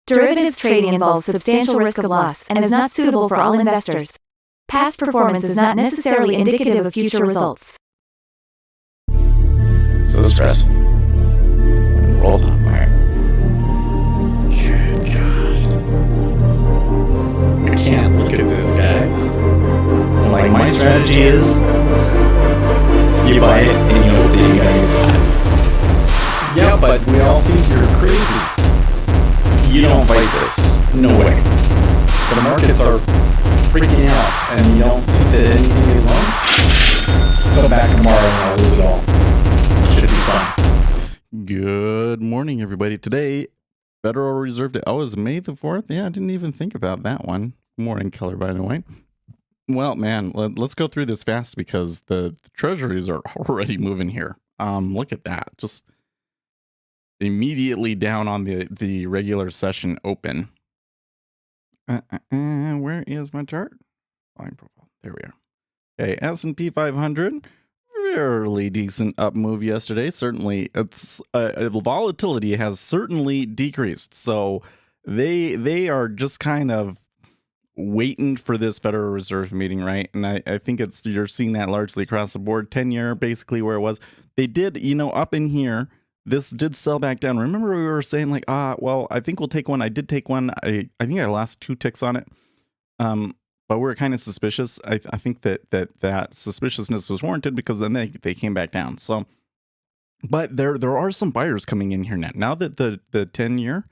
Derivatives trading involves substantial risk of loss and is not suitable for all investors. Past performance is not necessarily indicative of future results. So stressful. Roll time, right? Good God. I can't look at this, guys. Like, my strategy is you buy it and you hope that you guys buy it. Yeah, but we all think you're crazy. You don't fight this. No way. The markets are freaking out and you don't think that anything is wrong? Go back tomorrow and I'll lose it all. Should be fun. Good morning, everybody. Today, Federal Reserve Day. Oh, it's May the 4th? Yeah, I didn't even think about that one. Morning color, by the way. Well, man, let's go through this fast because the treasuries are already moving here. Look at that. Just immediately down on the regular session open. Where is my chart? Line profile. There we are. Okay, S&P 500. Fairly decent up move yesterday. Certainly, it's volatility has certainly decreased. So they are just kind of waiting for this Federal Reserve meeting, right? And I think you're seeing that largely across the board. 10-year basically where it was. They did, up in here. This did sell back down. Remember we were saying like, well, I think we'll take one. I did take one. I think I lost 2 ticks on it. But we're kind of suspicious. I think that suspiciousness was warranted because then they came back down. So, but there are some buyers coming in here now. Now that the 10-year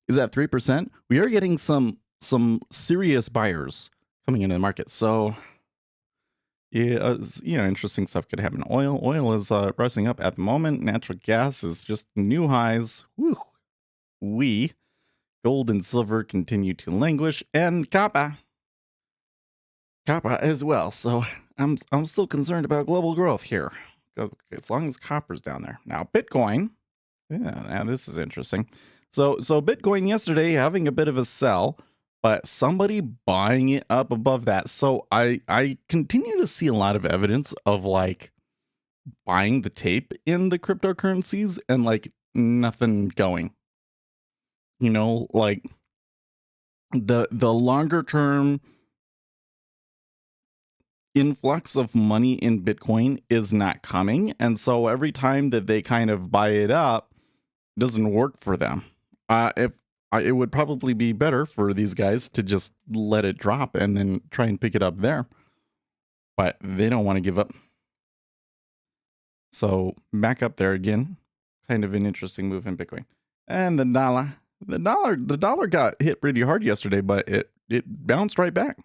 is at 3%, we are getting some serious buyers coming into the market. So, yeah, interesting stuff could happen. Oil is rising up at the moment. Natural gas is just new highs. Woo. Gold and silver continue to languish, and copper as well. So I'm still concerned about global growth here, as long as copper's down there. Now Bitcoin, now this is interesting. So Bitcoin yesterday having a bit of a sell, but somebody buying it up above that. So I continue to see a lot of evidence of like buying the tape in the cryptocurrencies and like nothing going. Like the longer term influx of money in Bitcoin is not coming. And so every time that they kind of buy it up, it doesn't work for them. It would probably be better for these guys to just let it drop and then try and pick it up there. But they don't want to give up. So back up there again, kind of an interesting move in Bitcoin. And the dollar got hit pretty hard yesterday, but it bounced right back.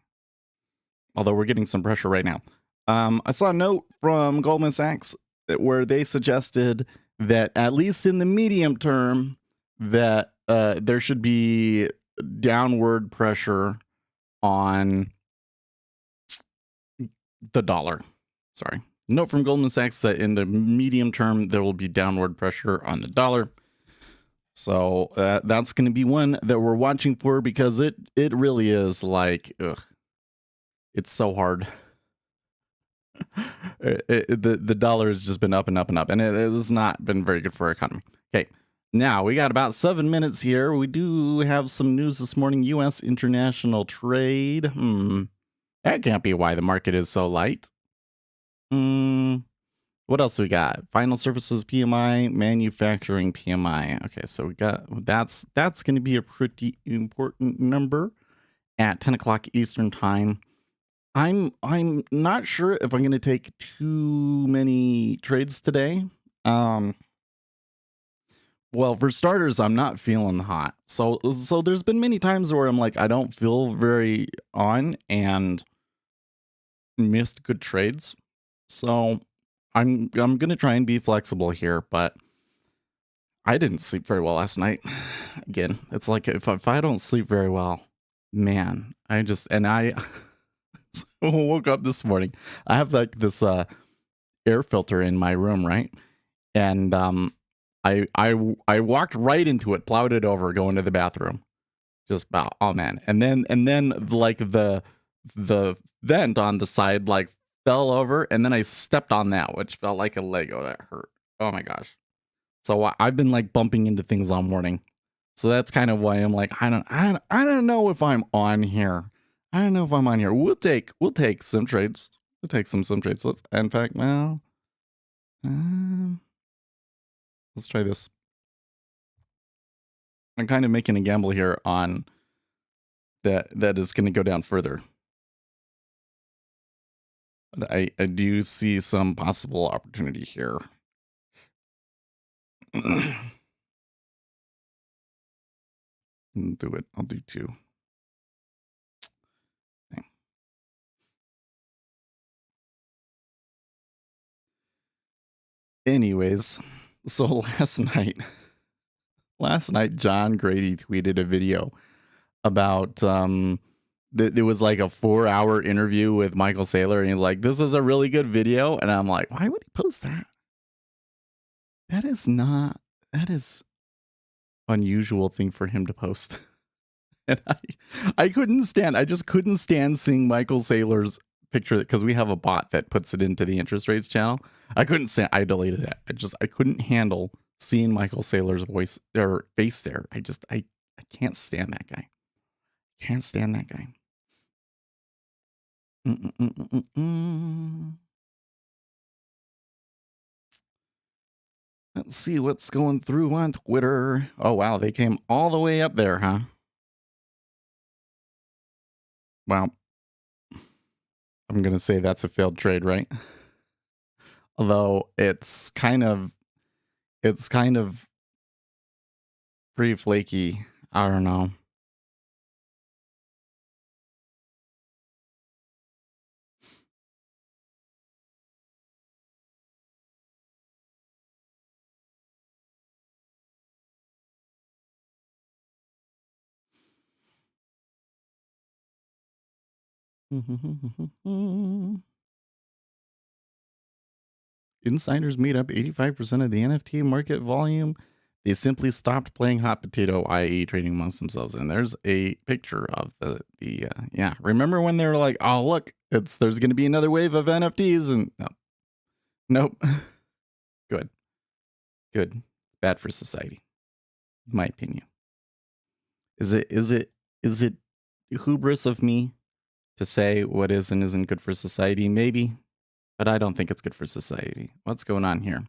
Although we're getting some pressure right now. I saw a note from Goldman Sachs where they suggested that at least in the medium term that there should be downward pressure on the dollar. Sorry. Note from Goldman Sachs that in the medium term there will be downward pressure on the dollar. So that's going to be one that we're watching for because it really is like, ugh. It's so hard. The dollar has just been up and up and up, and it has not been very good for our economy. Okay, now we got about 7 minutes here. We do have some news this morning. U.S. international trade. That can't be why the market is so light. What else we got? Final services PMI, manufacturing PMI. Okay, so we got that's going to be a pretty important number at 10 o'clock Eastern time. I'm not sure if I'm going to take too many trades today. Well, for starters, I'm not feeling hot. So there's been many times where I'm like, I don't feel very on and missed good trades. So I'm going to try and be flexible here, but I didn't sleep very well last night. Again, it's like if I don't sleep very well, man, I woke up this morning. I have like this air filter in my room, right? And I walked right into it, plowed it over, going to the bathroom. Just about, oh man. And then like the vent on the side like fell over, and then I stepped on that, which felt like a Lego. That hurt. Oh my gosh. So I've been like bumping into things all morning. So that's kind of why I'm like, I don't know if I'm on here. I don't know if I'm on here. We'll take some trades. We'll take some trades. In fact, well, let's try this. I'm kind of making a gamble here on that is going to go down further. But I do see some possible opportunity here. Do it. I'll do 2. Okay. Anyways, so last night John Grady tweeted a video about there was like a 4-hour interview with Michael Saylor, and he's like, this is a really good video. And I'm like, why would he post that? That is unusual thing for him to post. And I just couldn't stand seeing Michael Saylor's picture, because we have a bot that puts it into the interest rates channel. I deleted it. I couldn't handle seeing Michael Saylor's voice or face there. I can't stand that guy. Can't stand that guy. Let's see what's going through on Twitter. Oh, wow. They came all the way up there, huh? Wow. I'm going to say that's a failed trade, right? Although it's kind of pretty flaky. I don't know. Insiders made up 85% of the NFT market volume. They simply stopped playing hot potato, i.e. trading amongst themselves. And there's a picture of the yeah. Remember when they were like, oh, look, there's going to be another wave of NFTs? And nope. Good. Bad for society, in my opinion. Is it hubris of me to say what is and isn't good for society? Maybe, but I don't think it's good for society. What's going on here?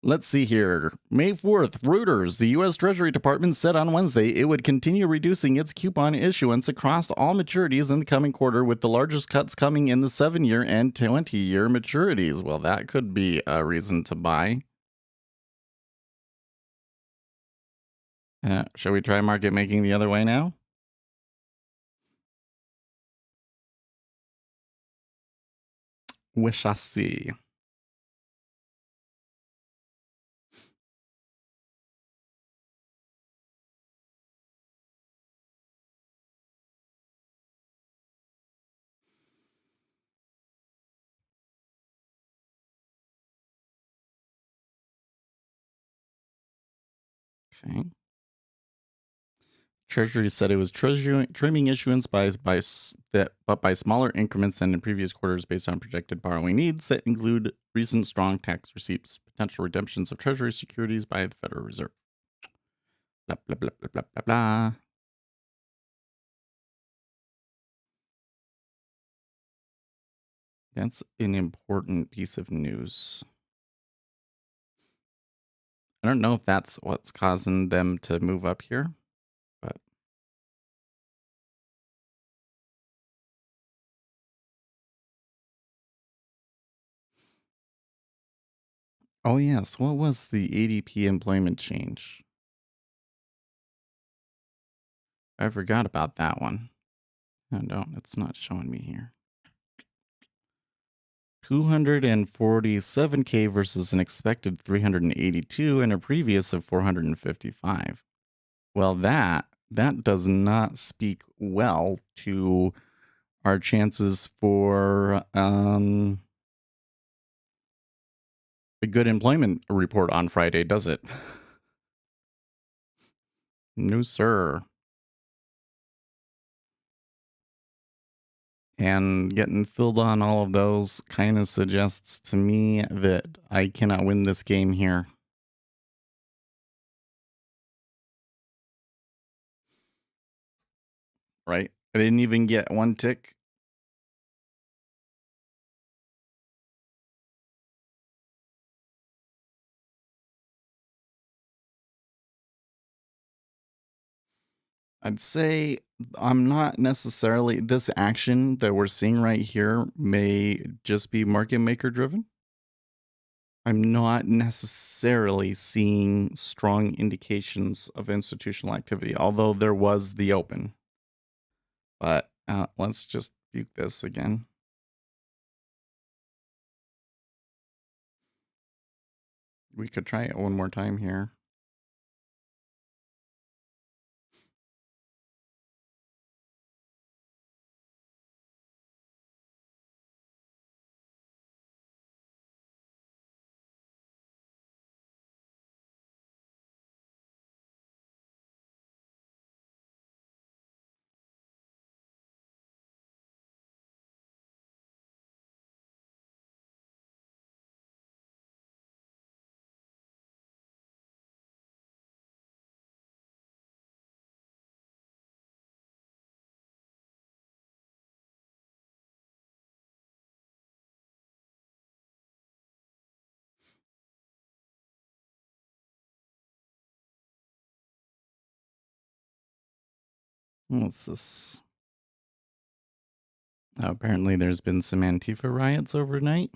Let's see here. May 4th, Reuters. The U.S. Treasury Department said on Wednesday it would continue reducing its coupon issuance across all maturities in the coming quarter, with the largest cuts coming in the 7-year and 20-year maturities. Well, that could be a reason to buy. Shall we try market making the other way now? We shall see. Okay. Treasury said it was trimming issuance by smaller increments than in previous quarters based on projected borrowing needs that include recent strong tax receipts, potential redemptions of Treasury securities by the Federal Reserve. Blah, blah, blah, blah, blah, blah, blah. That's an important piece of news. I don't know if that's what's causing them to move up here, but oh yes, what was the ADP employment change? I forgot about that one. No, it's not showing me here. 247K versus an expected 382 and a previous of 455. Well, that does not speak well to our chances for a good employment report on Friday, does it? No, sir. And getting filled on all of those kind of suggests to me that I cannot win this game here. right? I didn't even get one tick. I'd say I'm not necessarily this action that we're seeing right here may just be market maker driven. I'm not necessarily seeing strong indications of institutional activity, although there was the open. But let's just buke this again. We could try it one more time here. What's this? Apparently there's been some Antifa riots overnight.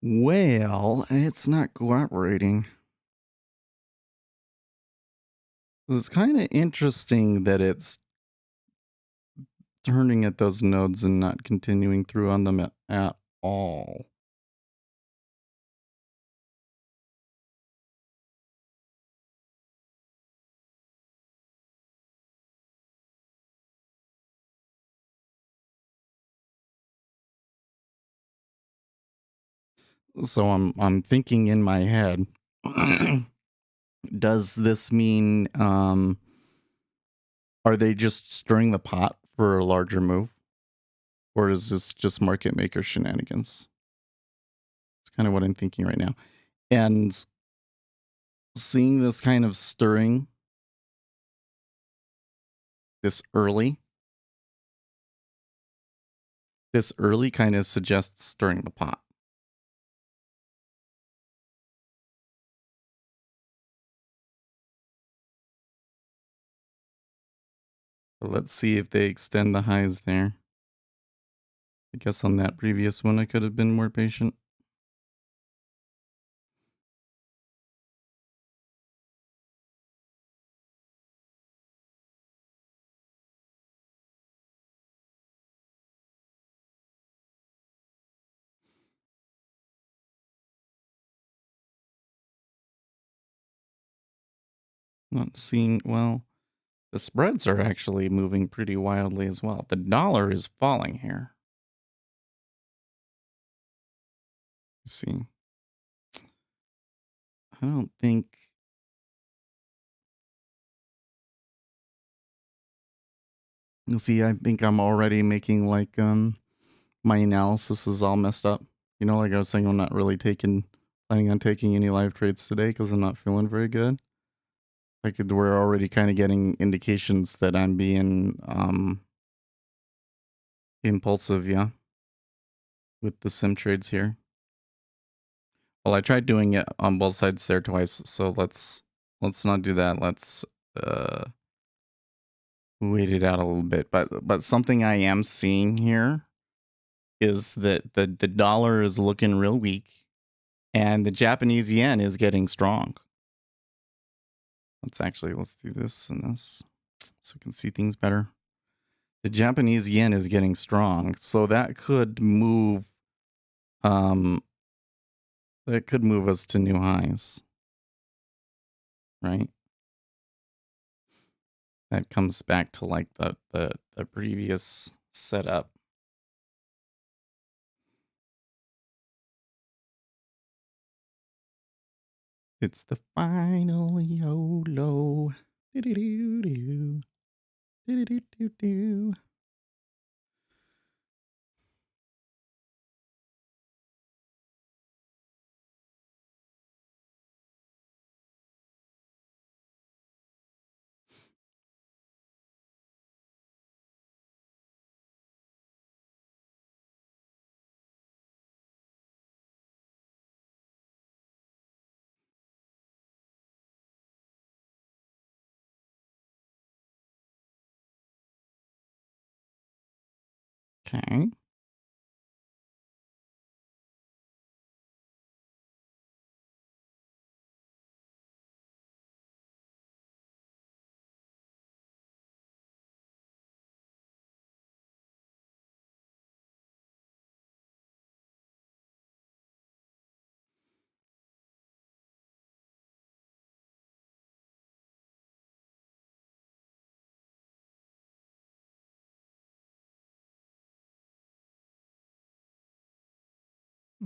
Well, it's not cooperating. It's kind of interesting that it's turning at those nodes and not continuing through on them at all. So I'm thinking in my head, does this mean are they just stirring the pot for a larger move? Or is this just market maker shenanigans? It's kind of what I'm thinking right now. And seeing this kind of stirring this early kind of suggests stirring the pot. So let's see if they extend the highs there. I guess on that previous one, I could have been more patient. Not seeing, well, the spreads are actually moving pretty wildly as well. The dollar is falling here. Let's see. I don't think. You see, I think I'm already making like my analysis is all messed up. You know, like I was saying, I'm not really planning on taking any live trades today because I'm not feeling very good. We're already kind of getting indications that I'm being impulsive, yeah, with the sim trades here. Well, I tried doing it on both sides there twice, so let's not do that. Let's wait it out a little bit. But something I am seeing here is that the dollar is looking real weak and the Japanese yen is getting strong. Let's do this and this so we can see things better. The Japanese yen is getting strong, so that could move us to new highs. Right? That comes back to like the previous setup. It's the final YOLO. Do-do-do-do. Do-do-do-do-do. Okay.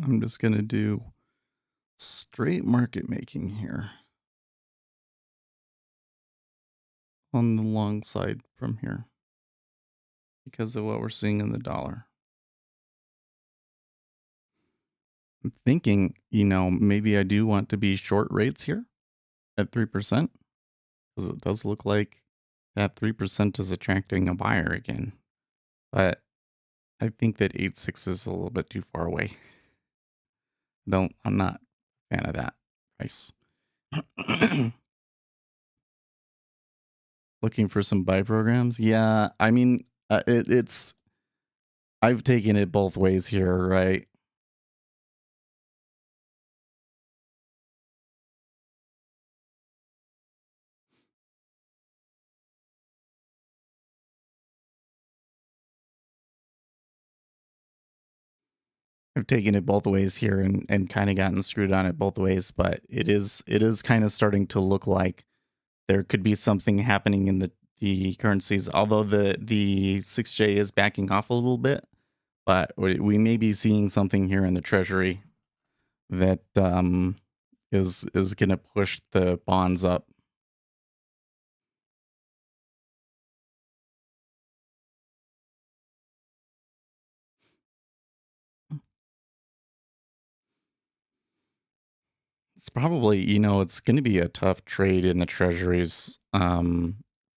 I'm just going to do straight market making here on the long side from here because of what we're seeing in the dollar. I'm thinking, maybe I do want to be short rates here at 3% because it does look like that 3% is attracting a buyer again. But I think that 8.6 is a little bit too far away. I'm not a fan of that price. Looking for some buy programs? Yeah, I mean, it's I've taken it both ways here, right? I've taken it both ways here and kind of gotten screwed on it both ways, but it is kind of starting to look like there could be something happening in the currencies. Although the 6J is backing off a little bit, but we may be seeing something here in the Treasury that is going to push the bonds up. It's probably, it's going to be a tough trade in the treasuries for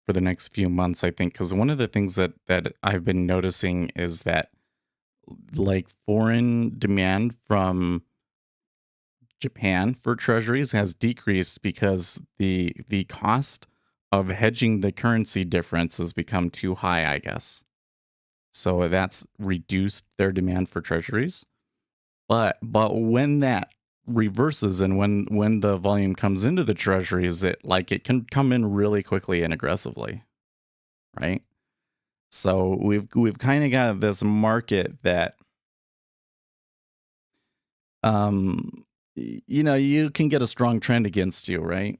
the next few months, I think, because one of the things that I've been noticing is that like foreign demand from Japan for treasuries has decreased because the cost of hedging the currency difference has become too high, I guess. So that's reduced their demand for treasuries. But when that reverses and when the volume comes into the treasuries, it can come in really quickly and aggressively, right? So we've kind of got this market that you can get a strong trend against you, right?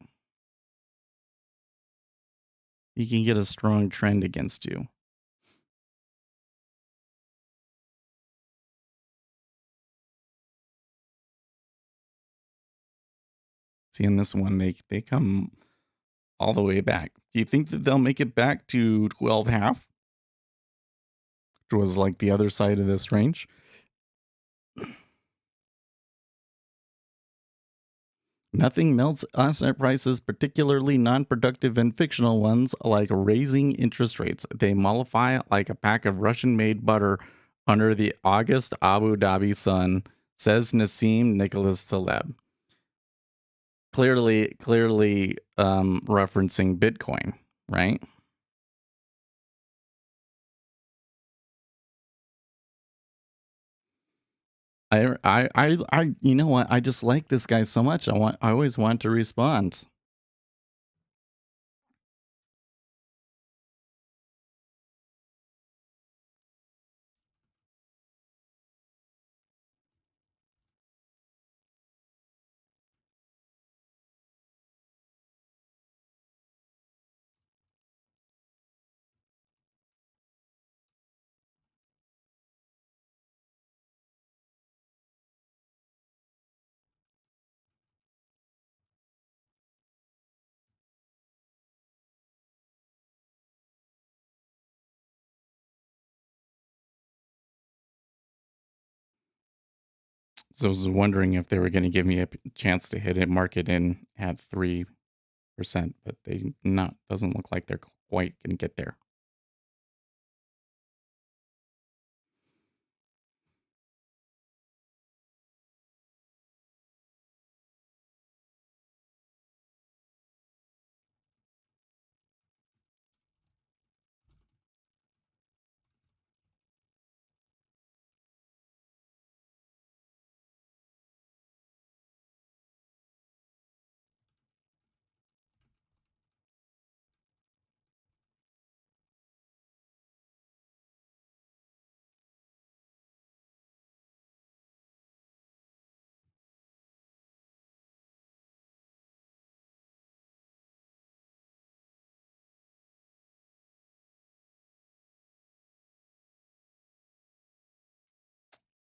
You can get a strong trend against you. See, in this one, they come all the way back. Do you think that they'll make it back to 12 half, which was like the other side of this range? Nothing melts asset prices, particularly non productive and fictional ones, like raising interest rates. They mollify like a pack of Russian made butter under the August Abu Dhabi sun, says Nassim Nicholas Taleb. Clearly referencing Bitcoin, right? You know what? I just like this guy so much. I always want to respond. So I was wondering if they were going to give me a chance to hit a market in at 3%, but they not doesn't look like they're quite going to get there.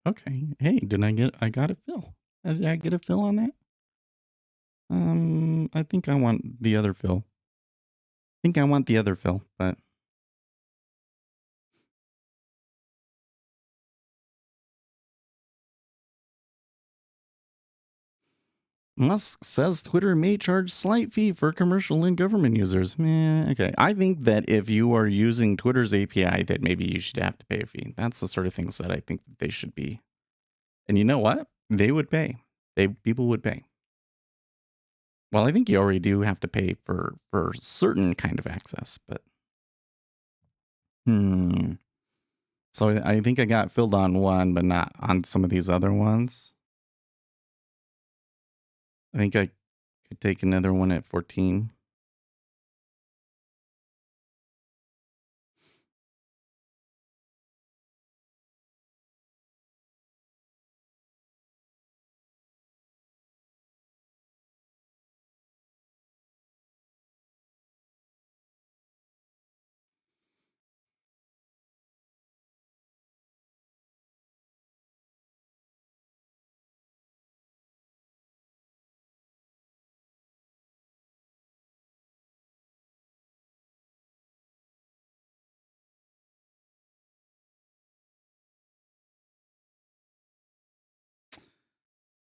Okay. Hey, I got a fill. Did I get a fill on that? I think I want the other fill. But Musk says Twitter may charge slight fee for commercial and government users. Okay. I think that if you are using Twitter's API, that maybe you should have to pay a fee. That's the sort of things that I think that they should be. And you know what? They would pay. People would pay. Well, I think you already do have to pay for certain kind of access, but So I think I got filled on one, but not on some of these other ones. I think I could take another one at 14.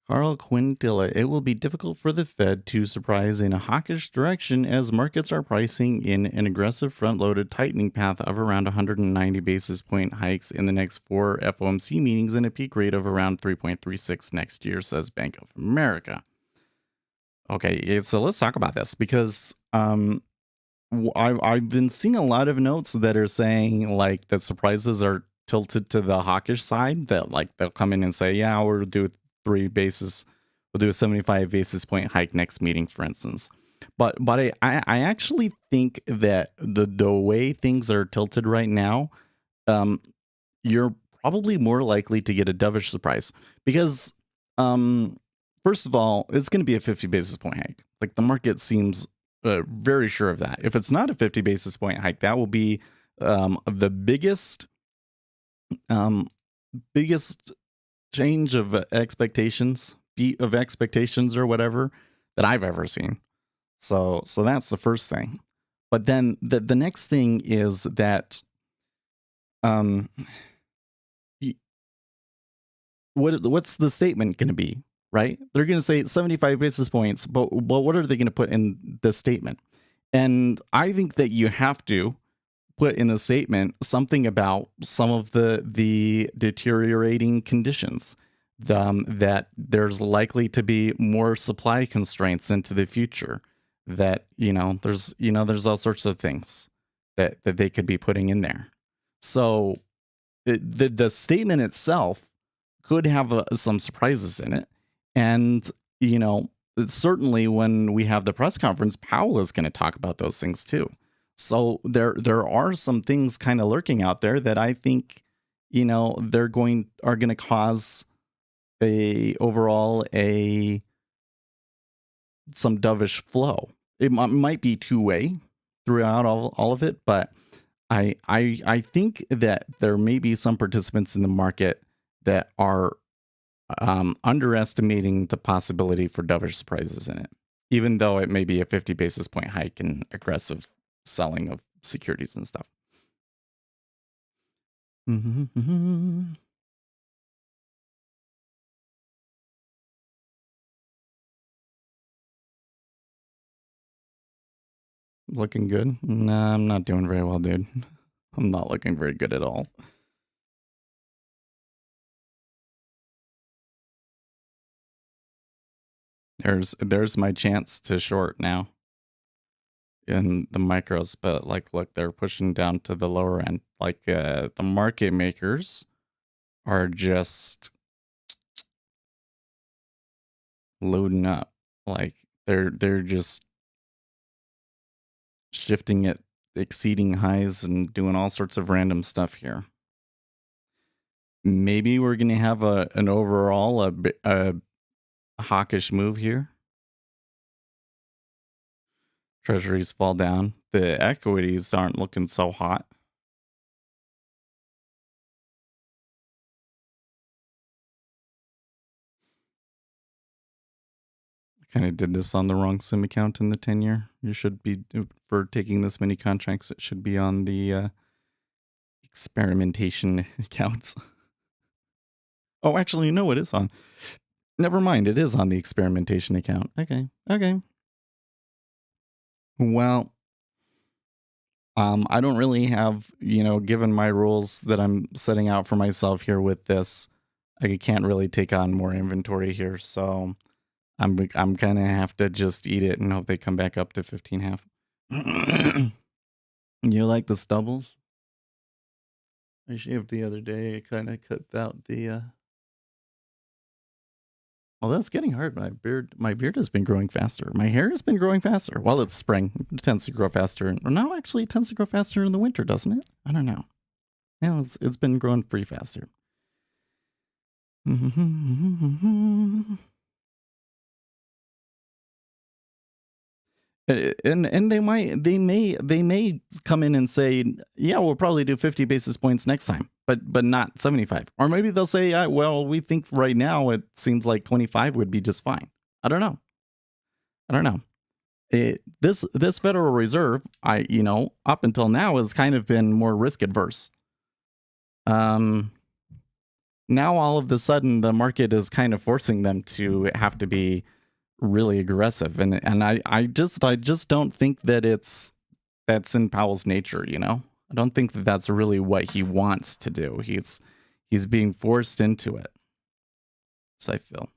Carl Quintilla, it will be difficult for the Fed to surprise in a hawkish direction as markets are pricing in an aggressive front-loaded tightening path of around 190 basis point hikes in the next 4 FOMC meetings and a peak rate of around 3.36 next year, says Bank of America. Okay, so let's talk about this because I've been seeing a lot of notes that are saying like that surprises are tilted to the hawkish side. That like they'll come in and say, "Yeah, we'll do we'll do a 75 basis point hike next meeting," for instance. But I actually think that the way things are tilted right now, um, you're probably more likely to get a dovish surprise because, um, first of all, it's going to be a 50 basis point hike. Like the market seems very sure of that. If it's not a 50 basis point hike, that will be the um, biggest change of expectations, beat of expectations, or whatever that I've ever seen. So that's the first thing. But then the next thing is that um, what's the statement going to be, right? They're going to say 75 basis points, but what are they going to put in the statement? And I think that you have to put in the statement something about some of the deteriorating conditions, that there's likely to be more supply constraints into the future, that there's all sorts of things that they could be putting in there. So the statement itself could have some surprises in it. And, certainly when we have the press conference, Powell is going to talk about those things too. So there are some things kind of lurking out there that I think, are going to cause some dovish flow. It might be two-way throughout all of it, but I think that there may be some participants in the market that are underestimating the possibility for dovish surprises in it, even though it may be a 50 basis point hike and aggressive selling of securities and stuff. Looking good? Nah, I'm not doing very well, dude. I'm not looking very good at all. There's my chance to short now in the micros, but like look, they're pushing down to the lower end. Like the market makers are just loading up. Like they're just shifting it, exceeding highs and doing all sorts of random stuff here. Maybe we're going to have an overall a hawkish move here. Treasuries fall down. The equities aren't looking so hot. Kind of did this on the wrong sim account in the 10-year. You should be, for taking this many contracts, it should be on the experimentation accounts. Oh, actually, no, it is on. Never mind, it is on the experimentation account. Okay. Well, I don't really have, given my rules that I'm setting out for myself here with this, I can't really take on more inventory here, so I'm gonna have to just eat it and hope they come back up to 15.5. You like the stubbles? I shaved the other day. I kind of cut out the. Well, that's getting hard. My beard has been growing faster. My hair has been growing faster. Well, it's spring. It tends to grow faster. Or no, actually, it tends to grow faster in the winter, doesn't it? I don't know. Yeah, it's been growing pretty faster. And they may come in and say, yeah, we'll probably do 50 basis points next time, but not 75. Or maybe they'll say, well, we think right now it seems like 25 would be just fine. I don't know. This Federal Reserve, up until now has kind of been more risk adverse. Now all of a sudden the market is kind of forcing them to have to be really aggressive, and I just don't think that that's in Powell's nature. I don't think that that's really what he wants to do. He's being forced into it, so I feel.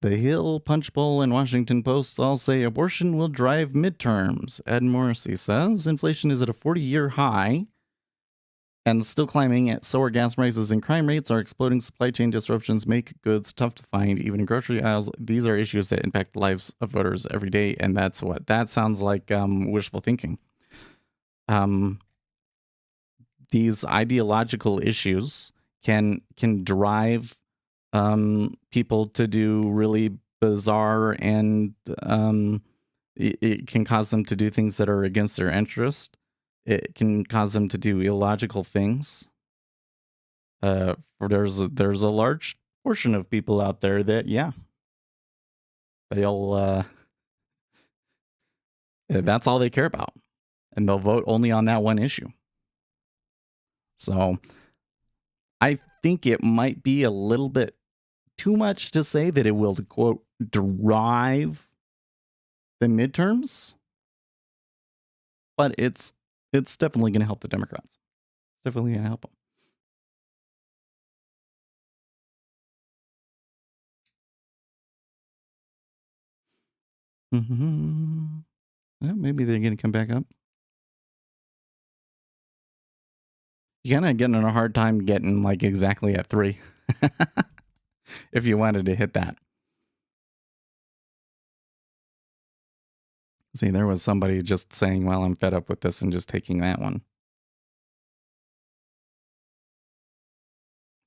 The Hill, Punch Bowl, and Washington Post all say abortion will drive midterms. Ed Morrissey says inflation is at a 40-year high and still climbing. So are gas prices, and crime rates are exploding. Supply chain disruptions make goods tough to find, even in grocery aisles. These are issues that impact the lives of voters every day, and that sounds like wishful thinking. These ideological issues can drive people to do really bizarre and it can cause them to do things that are against their interest. It can cause them to do illogical things. There's a large portion of people out there that they'll that's all they care about, and they'll vote only on that one issue. So I think it might be a little bit too much to say that it will, quote, drive the midterms, but it's definitely going to help the Democrats. It's definitely going to help them. Yeah, maybe they're going to come back up. You're kind of getting a hard time getting like exactly at 3 if you wanted to hit that. See, there was somebody just saying, well, I'm fed up with this and just taking that one.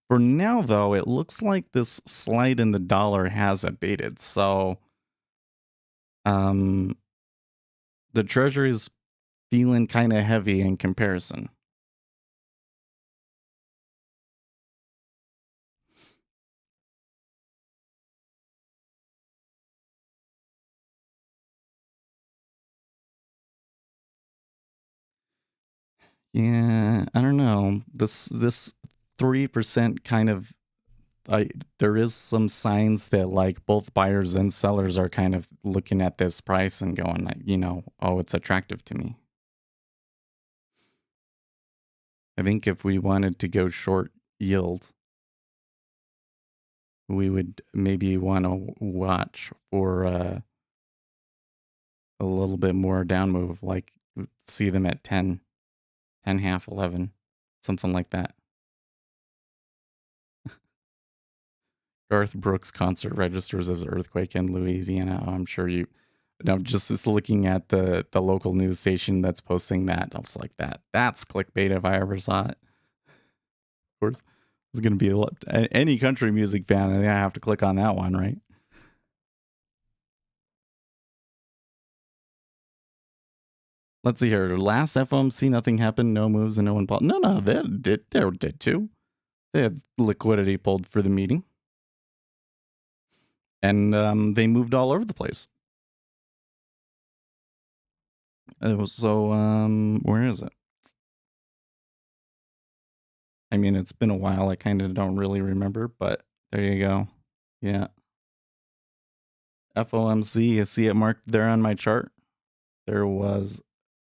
For now, though, it looks like this slide in the dollar has abated. So the Treasury's feeling kind of heavy in comparison. Yeah, I don't know. This 3% kind of, there is some signs that like both buyers and sellers are kind of looking at this price and going, oh, it's attractive to me. I think if we wanted to go short yield, we would maybe want to watch for a little bit more down move, like see them at 10 half, 11, something like that. Garth Brooks concert registers as earthquake in Louisiana. I'm sure you. Now, just looking at the local news station that's posting that, I was like, that's clickbait if I ever saw it. Of course, it's going to be any country music fan, and I have to click on that one, right? let's see here. Last FOMC, nothing happened, no moves, and no one bought. No, they did too. They had liquidity pulled for the meeting. And they moved all over the place. So, where is it? I mean, it's been a while. I kind of don't really remember, but there you go. Yeah. FOMC, you see it marked there on my chart. There was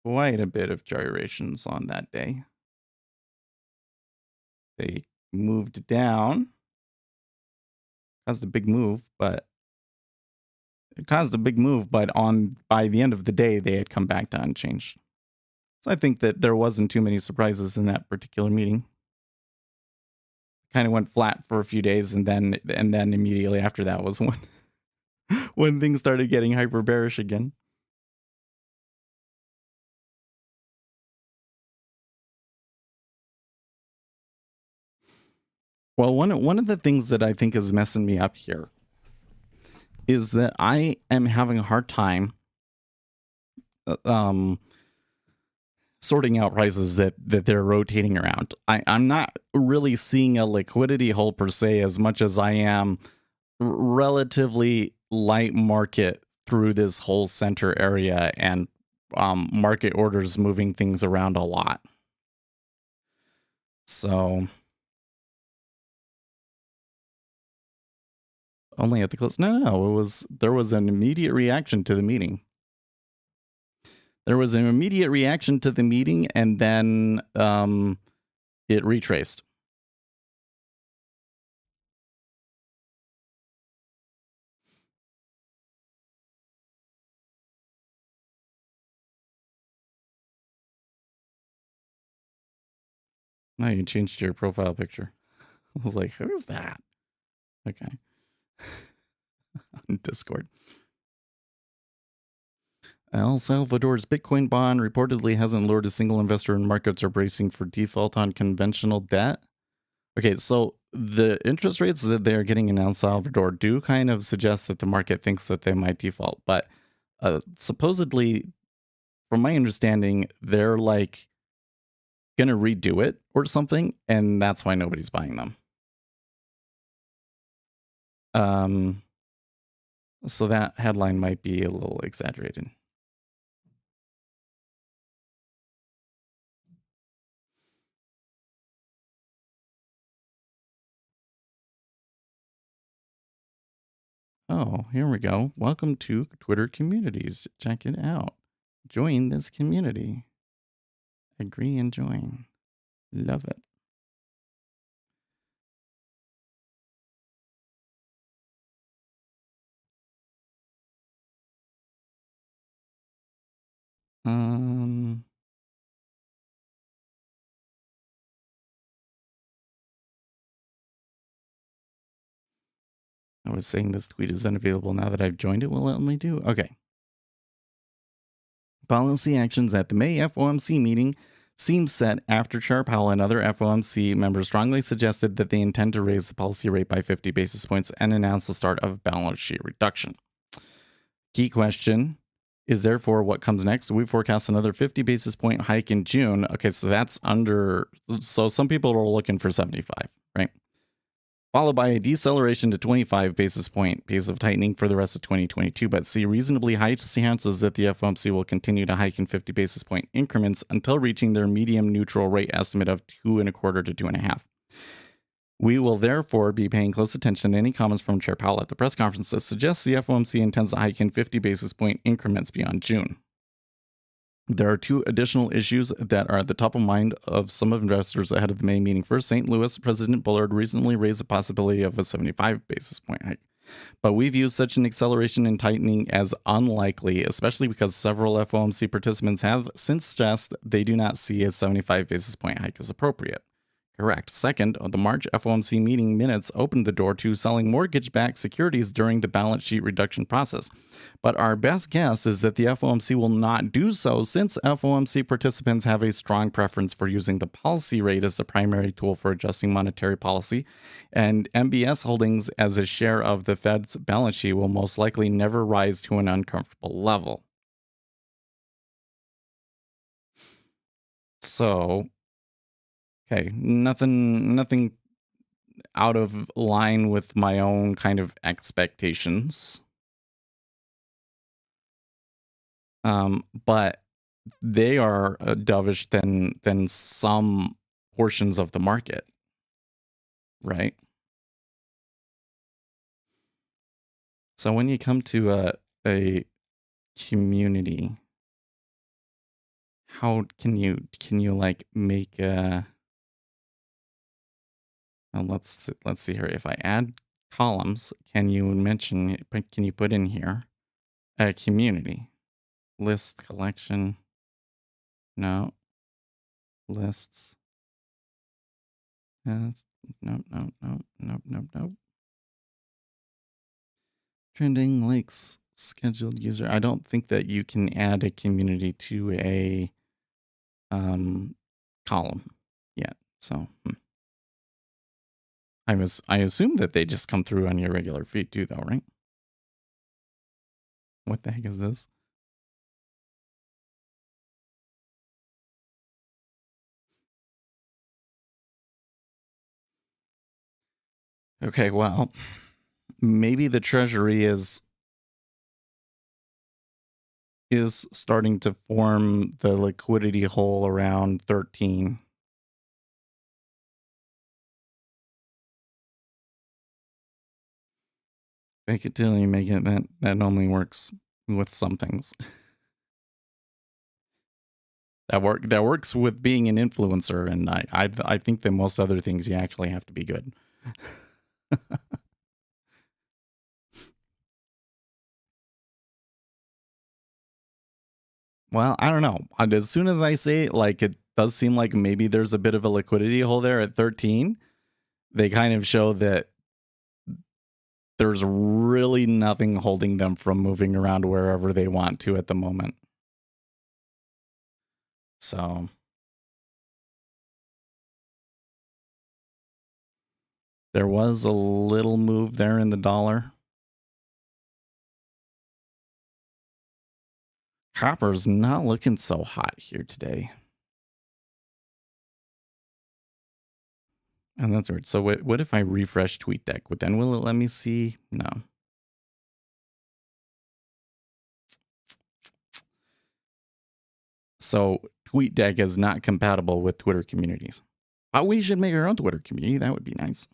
quite a bit of gyrations on that day. They moved down. Caused a big move, but by the end of the day, they had come back to unchanged. So I think that there wasn't too many surprises in that particular meeting. Kind of went flat for a few days, and then immediately after that was when things started getting hyper bearish again. Well, one of the things that I think is messing me up here is that I am having a hard time sorting out prices that they're rotating around. I'm not really seeing a liquidity hole per se as much as I am relatively light market through this whole center area and market orders moving things around a lot. So only at the close. No, there was an immediate reaction to the meeting. There was an immediate reaction to the meeting, and then it retraced. Now you changed your profile picture. I was like, who is that? Okay. On Discord. El Salvador's Bitcoin bond reportedly hasn't lured a single investor, and markets are bracing for default on conventional debt. Okay, so the interest rates that they're getting in El Salvador do kind of suggest that the market thinks that they might default. But supposedly, from my understanding, they're like going to redo it or something, and that's why nobody's buying them. So that headline might be a little exaggerated. Oh, here we go. Welcome to Twitter Communities. Check it out. Join this community. Agree and join. Love it. I was saying this tweet is unavailable now that I've joined it. Will it let me do? Okay. Policy actions at the May FOMC meeting seem set after Chair Powell and other FOMC members strongly suggested that they intend to raise the policy rate by 50 basis points and announce the start of balance sheet reduction. Key question is therefore what comes next. We forecast another 50 basis point hike in June. Okay, so that's under. So some people are looking for 75, right? Followed by a deceleration to 25 basis point pace of tightening for the rest of 2022, but see reasonably high chances that the FOMC will continue to hike in 50 basis point increments until reaching their medium neutral rate estimate of 2.25 to 2.5. We will therefore be paying close attention to any comments from Chair Powell at the press conference that suggests the FOMC intends to hike in 50 basis point increments beyond June. There are two additional issues that are at the top of mind of some investors ahead of the May meeting. First, St. Louis President Bullard recently raised the possibility of a 75 basis point hike. But we view such an acceleration in tightening as unlikely, especially because several FOMC participants have since stressed they do not see a 75 basis point hike as appropriate. Correct. Second, the March FOMC meeting minutes opened the door to selling mortgage-backed securities during the balance sheet reduction process. But our best guess is that the FOMC will not do so since FOMC participants have a strong preference for using the policy rate as the primary tool for adjusting monetary policy, and MBS holdings as a share of the Fed's balance sheet will most likely never rise to an uncomfortable level. So, okay, nothing out of line with my own kind of expectations. But they are dovish than some portions of the market, right? So when you come to a community, how can you like make a let's see here. If I add columns, can you put in here a community list collection? No lists. Yes. Nope, nope, nope, nope, nope, nope. Trending likes scheduled user. I don't think that you can add a community to a column yet. So I assume that they just come through on your regular feed too, though, right? What the heck is this? Okay, well, maybe the treasury is starting to form the liquidity hole around 13. Make it till you make it. That only works with some things. That works with being an influencer, and I think that most other things you actually have to be good. Well, I don't know. As soon as I say it, like it does seem like maybe there's a bit of a liquidity hole there at 13. They kind of show that there's really nothing holding them from moving around wherever they want to at the moment. So there was a little move there in the dollar. Copper's not looking so hot here today. And that's weird. So what if I refresh TweetDeck? Then will it let me see? No. So TweetDeck is not compatible with Twitter communities. We should make our own Twitter community. That would be nice.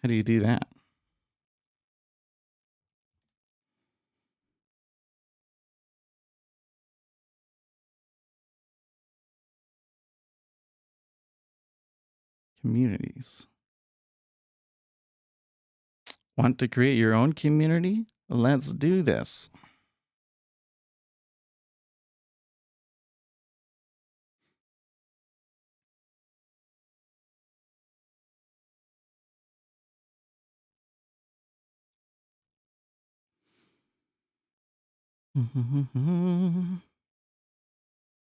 How do you do that? Communities. Want to create your own community? Let's do this.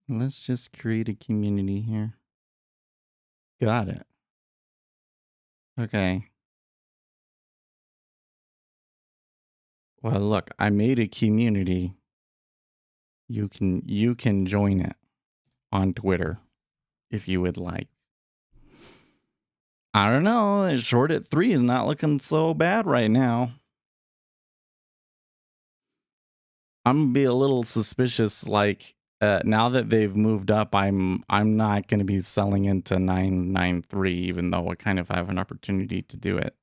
Let's just create a community here. Got it. Okay. Well, look, I made a community. You can join it on Twitter if you would like. I don't know. Short at 3 is not looking so bad right now. I'm gonna be a little suspicious. Like now that they've moved up, I'm not gonna be selling into 993, even though I kind of have an opportunity to do it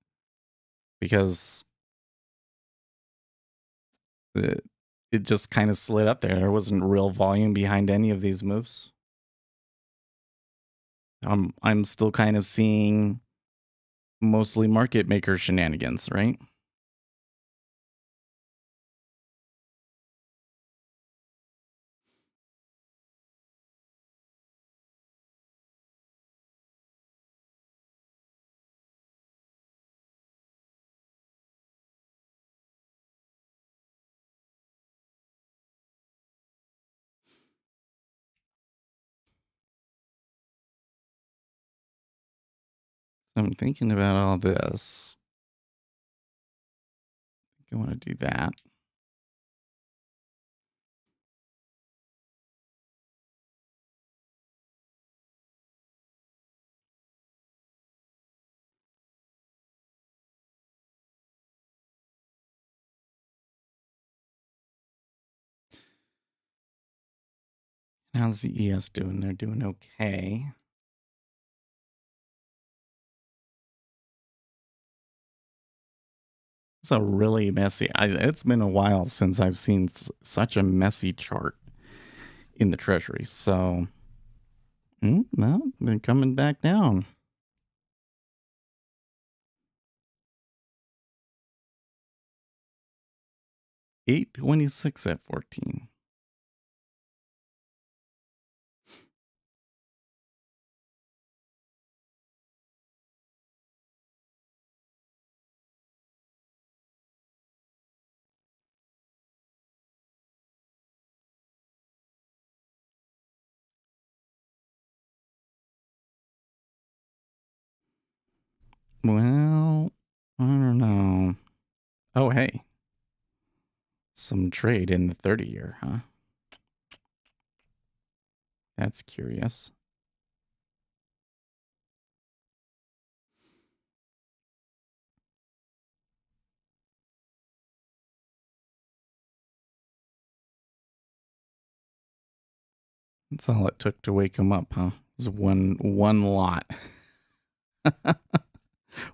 because it just kind of slid up there. There wasn't real volume behind any of these moves. I'm still kind of seeing mostly market maker shenanigans, right? I'm thinking about all this. I want to do that. How's the ES doing? They're doing okay. It's a really messy. It's been a while since I've seen such a messy chart in the Treasury. So, well, they're coming back down. 826 at 14. Well, I don't know. Oh, hey. Some trade in the 30-year, huh? That's curious. That's all it took to wake him up, huh? It was one lot.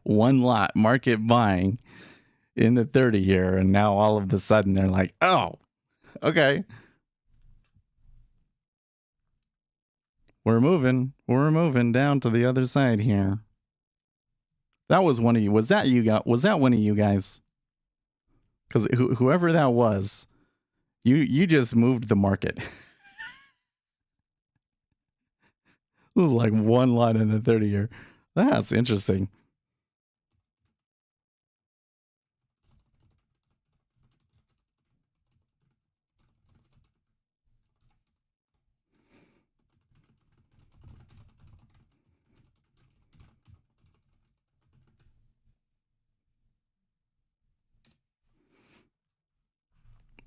One lot market buying in the 30-year, and now all of a sudden they're like, oh, okay. We're moving down to the other side here. That was one of you. Was that one of you guys? Because whoever that was, you just moved the market. It was like one lot in the 30-year. That's interesting.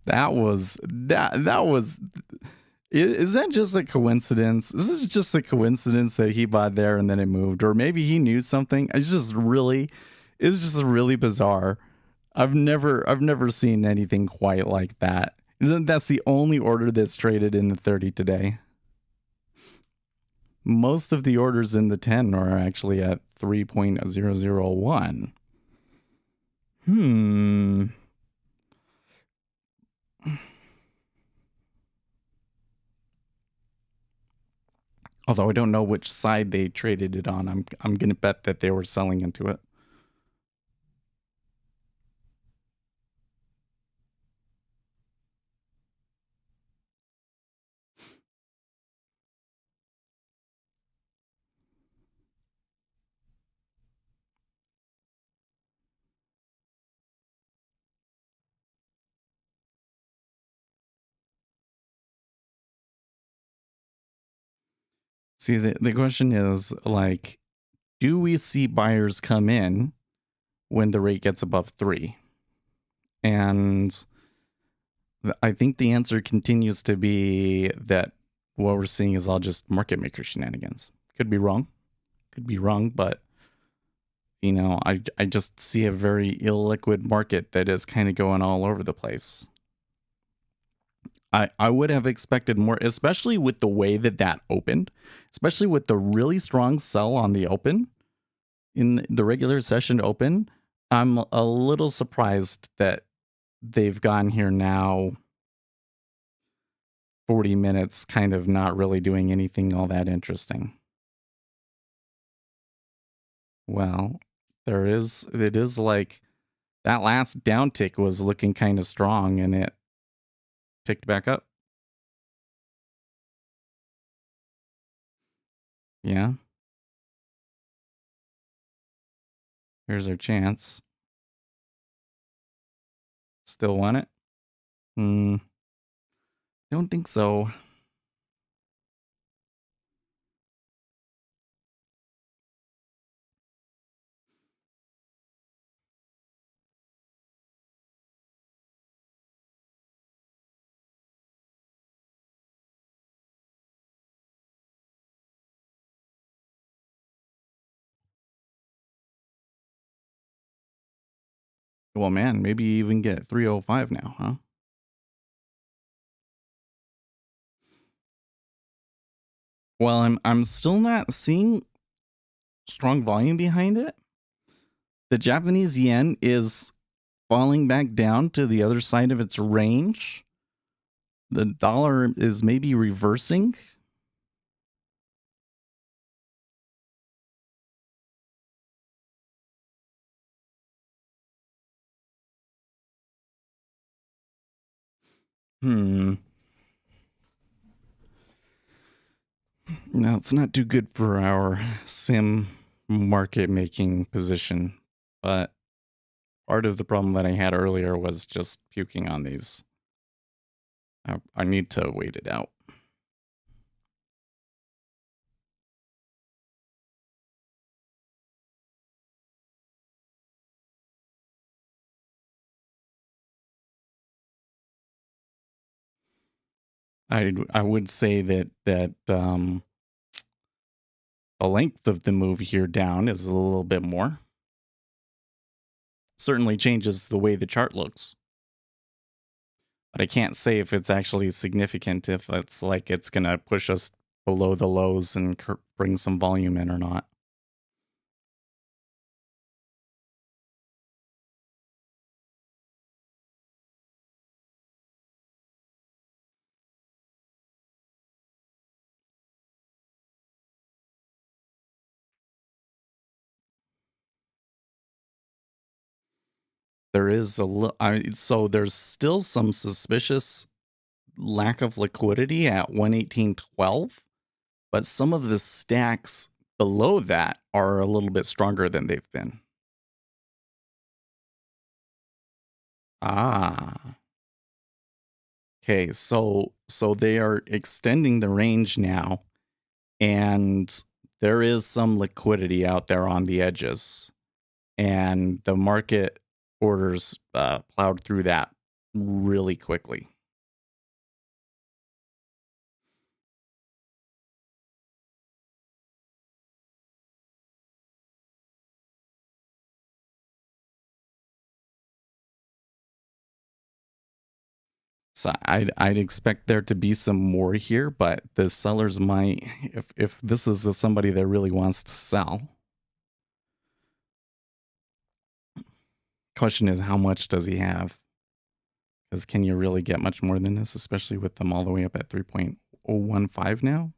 That was. Is that just a coincidence? This is just a coincidence that he bought there and then it moved, or maybe he knew something. It's just really bizarre. I've never seen anything quite like that. That's the only order that's traded in the 30 today. Most of the orders in the 10 are actually at 3.001. Although I don't know which side they traded it on. I'm gonna bet that they were selling into it. See, the question is, like, do we see buyers come in when the rate gets above 3? And I think the answer continues to be that what we're seeing is all just market maker shenanigans. Could be wrong, but I just see a very illiquid market that is kind of going all over the place. I would have expected more, especially with the way that opened, especially with the really strong sell on the open in the regular session open. I'm a little surprised that they've gone here now 40 minutes kind of not really doing anything all that interesting. Well, it is like that last downtick was looking kind of strong and it ticked back up. Yeah. Here's our chance. Still want it? Don't think so. Well, man, maybe even get 305 now, huh? Well, I'm still not seeing strong volume behind it. The Japanese yen is falling back down to the other side of its range. The dollar is maybe reversing. No, it's not too good for our sim market making position. But part of the problem that I had earlier was just puking on these. I need to wait it out. I would say that the length of the move here down is a little bit more. Certainly changes the way the chart looks. But I can't say if it's actually significant, if it's like it's going to push us below the lows and bring some volume in or not. There is so there's still some suspicious lack of liquidity at 118.12, but some of the stacks below that are a little bit stronger than they've been. Ah. Okay, so they are extending the range now, and there is some liquidity out there on the edges, and the market orders plowed through that really quickly. So I'd expect there to be some more here, but the sellers might, if this is somebody that really wants to sell. Question is, how much does he have? Because can you really get much more than this, especially with them all the way up at 3.015 now?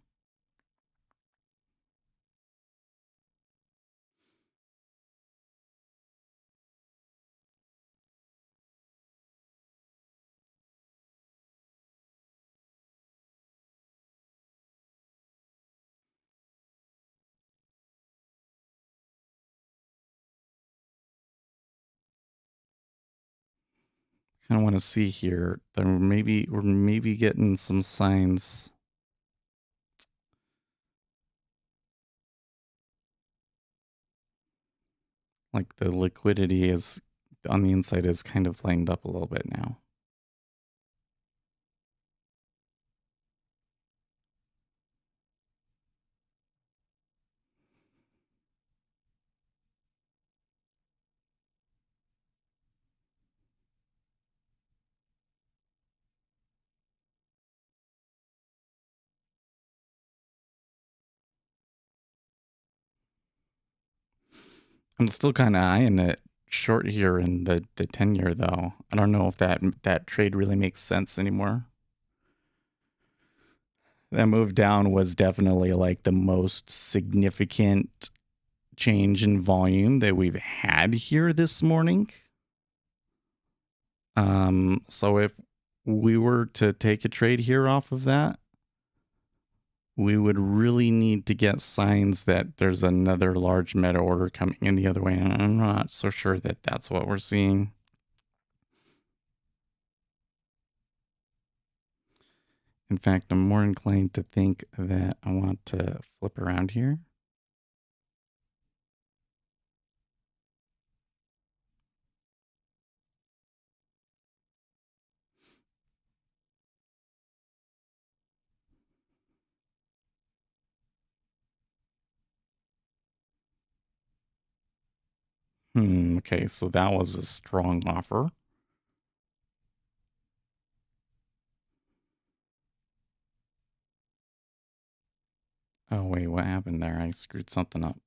Kind of want to see here. We're maybe getting some signs. Like the liquidity is on the inside is kind of flamed up a little bit now. I'm still kind of eyeing it short here in the 10-year though. I don't know if that trade really makes sense anymore. That move down was definitely like the most significant change in volume that we've had here this morning. So if we were to take a trade here off of that, we would really need to get signs that there's another large meta order coming in the other way. And I'm not so sure that that's what we're seeing. In fact, I'm more inclined to think that I want to flip around here. Okay, so that was a strong offer. Oh, wait, what happened there? I screwed something up.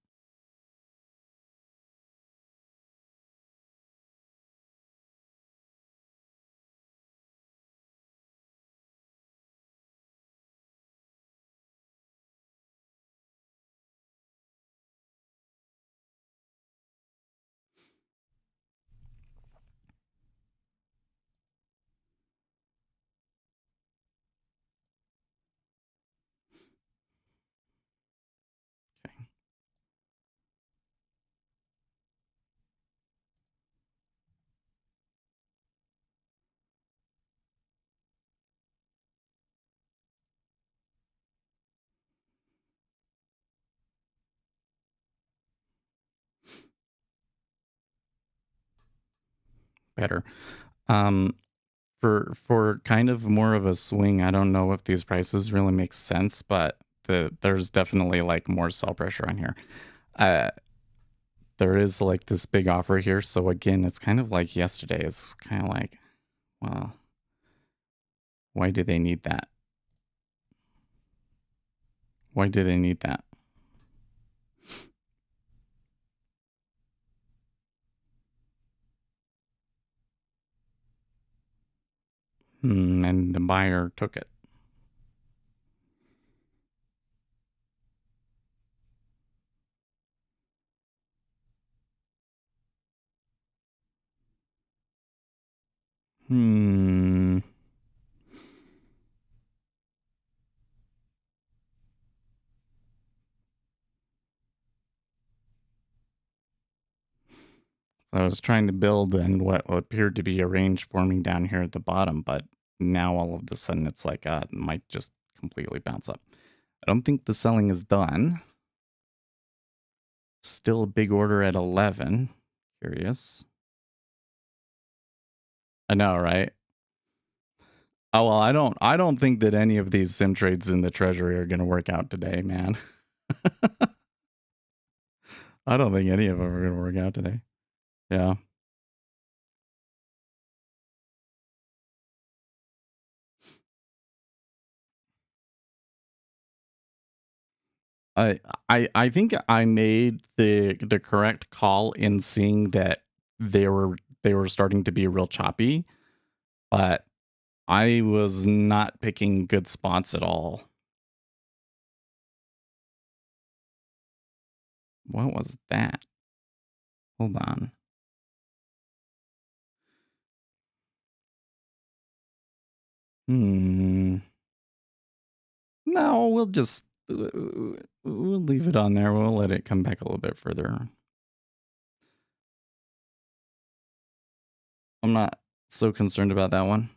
Okay. Better. For kind of more of a swing, I don't know if these prices really make sense, but there's definitely like more sell pressure on here. Uh, there is like this big offer here, so again, it's kind of like yesterday. It's kind of like, well, why do they need that? Why do they need that? And the buyer took it. I was trying to build and what appeared to be a range forming down here at the bottom, but now all of a sudden it's like it might just completely bounce up. I don't think the selling is done. Still a big order at 11. Curious. I know, right? Oh well, I don't think that any of these sim trades in the treasury are going to work out today, man. I don't think any of them are going to work out today. Yeah. I think I made the correct call in seeing that they were starting to be real choppy, but I was not picking good spots at all. What was that? Hold on. No, we'll just we'll leave it on there. We'll let it come back a little bit further. I'm not so concerned about that one.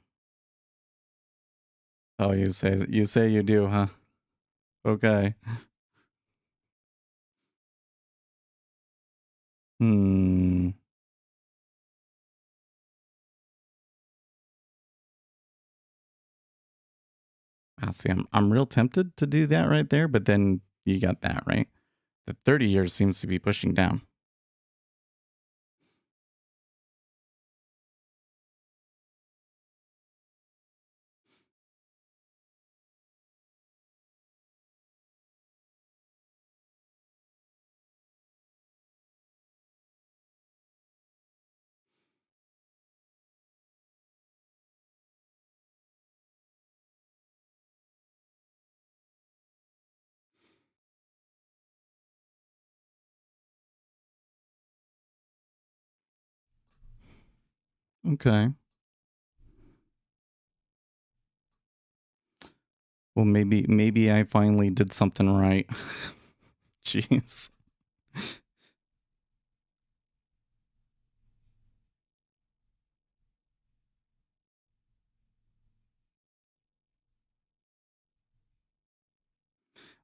Oh, you say you do, huh? Okay. See, I'm real tempted to do that right there, but then you got that, right? The 30 years seems to be pushing down. Okay. Well, maybe I finally did something right. Jeez.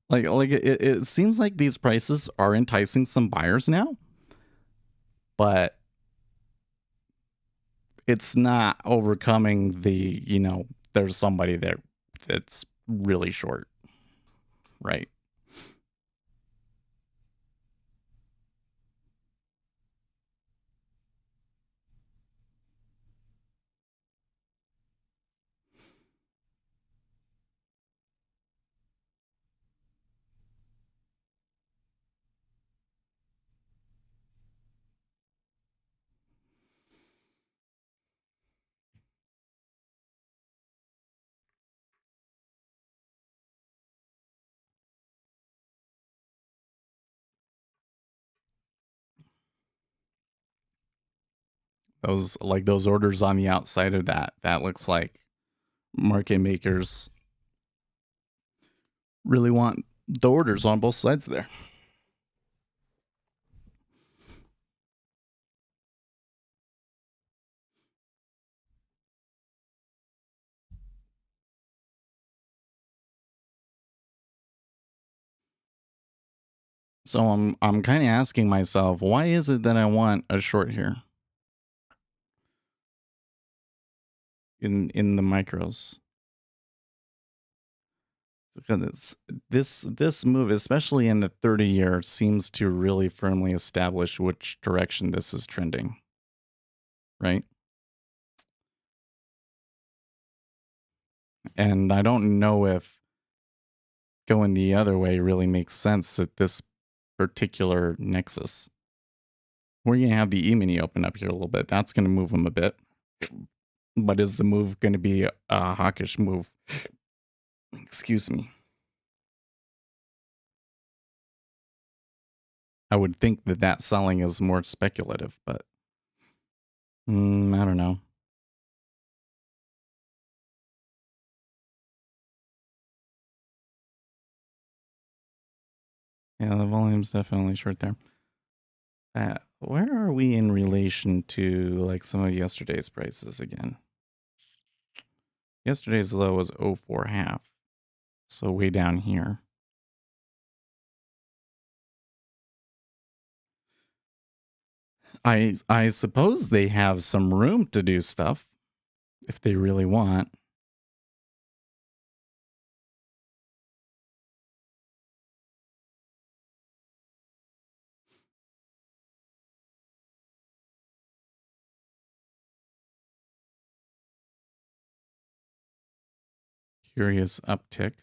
Like it seems like these prices are enticing some buyers now, but it's not overcoming the, there's somebody there that's really short, right? those orders on the outside of that looks like market makers really want the orders on both sides there. So I'm kind of asking myself, why is it that I want a short here in the micros? Because this move, especially in the 30-year, seems to really firmly establish which direction this is trending, right? And I don't know if going the other way really makes sense at this particular nexus. We're going to have the E-mini open up here a little bit. That's going to move them a bit. But is the move going to be a hawkish move? Excuse me. I would think that selling is more speculative, but I don't know. Yeah, the volume's definitely short there. Where are we in relation to like some of yesterday's prices again? Yesterday's low was 0.4 so way down here. I suppose they have some room to do stuff if they really want. Curious uptick.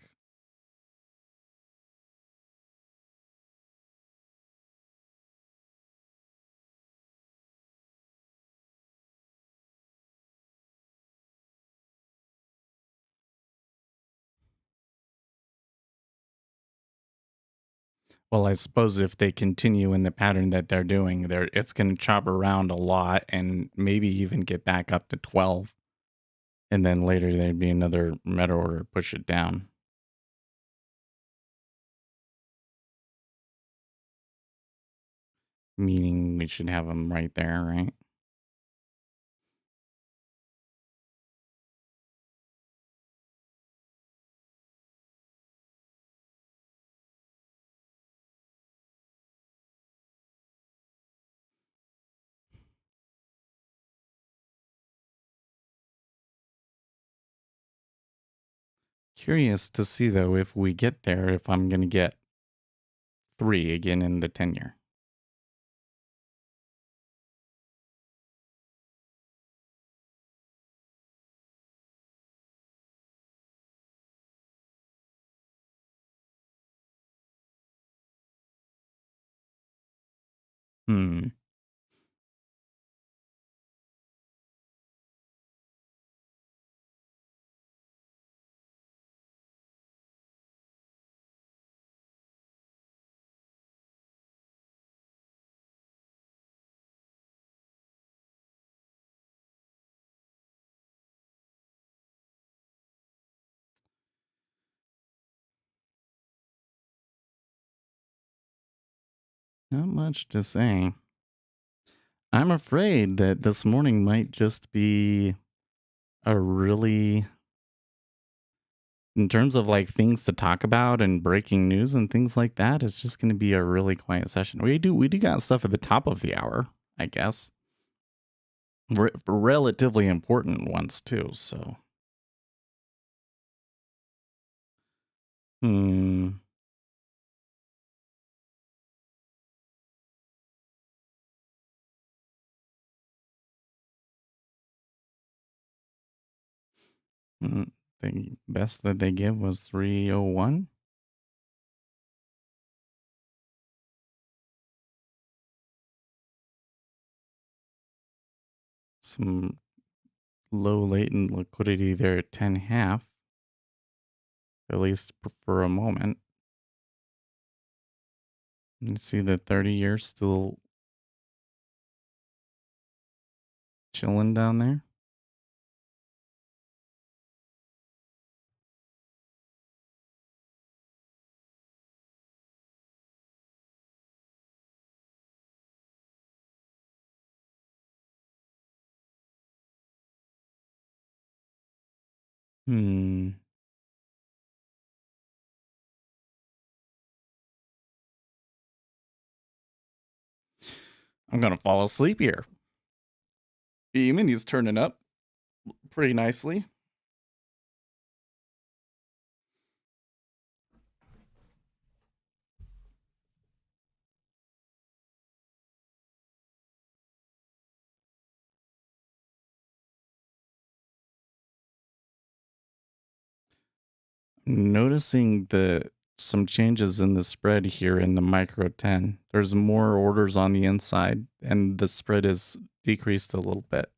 Well, I suppose if they continue in the pattern that they're doing, it's going to chop around a lot and maybe even get back up to 12. And then later there'd be another meta order push it down. Meaning we should have them right there, right? Curious to see, though, if we get there, if I'm going to get 3 again in the 10-year. Not much to say. I'm afraid that this morning might just be a really, in terms of like things to talk about and breaking news and things like that, it's just going to be a really quiet session. We do got stuff at the top of the hour, I guess. Relatively important ones too, so. The best that they give was 301. Some low latent liquidity there at 10.5, at least for a moment. You see the 30-year still chilling down there. Hmm. I'm gonna fall asleep here. E-mini's turning up pretty nicely. Noticing some changes in the spread here in the micro 10. There's more orders on the inside, and the spread is decreased a little bit.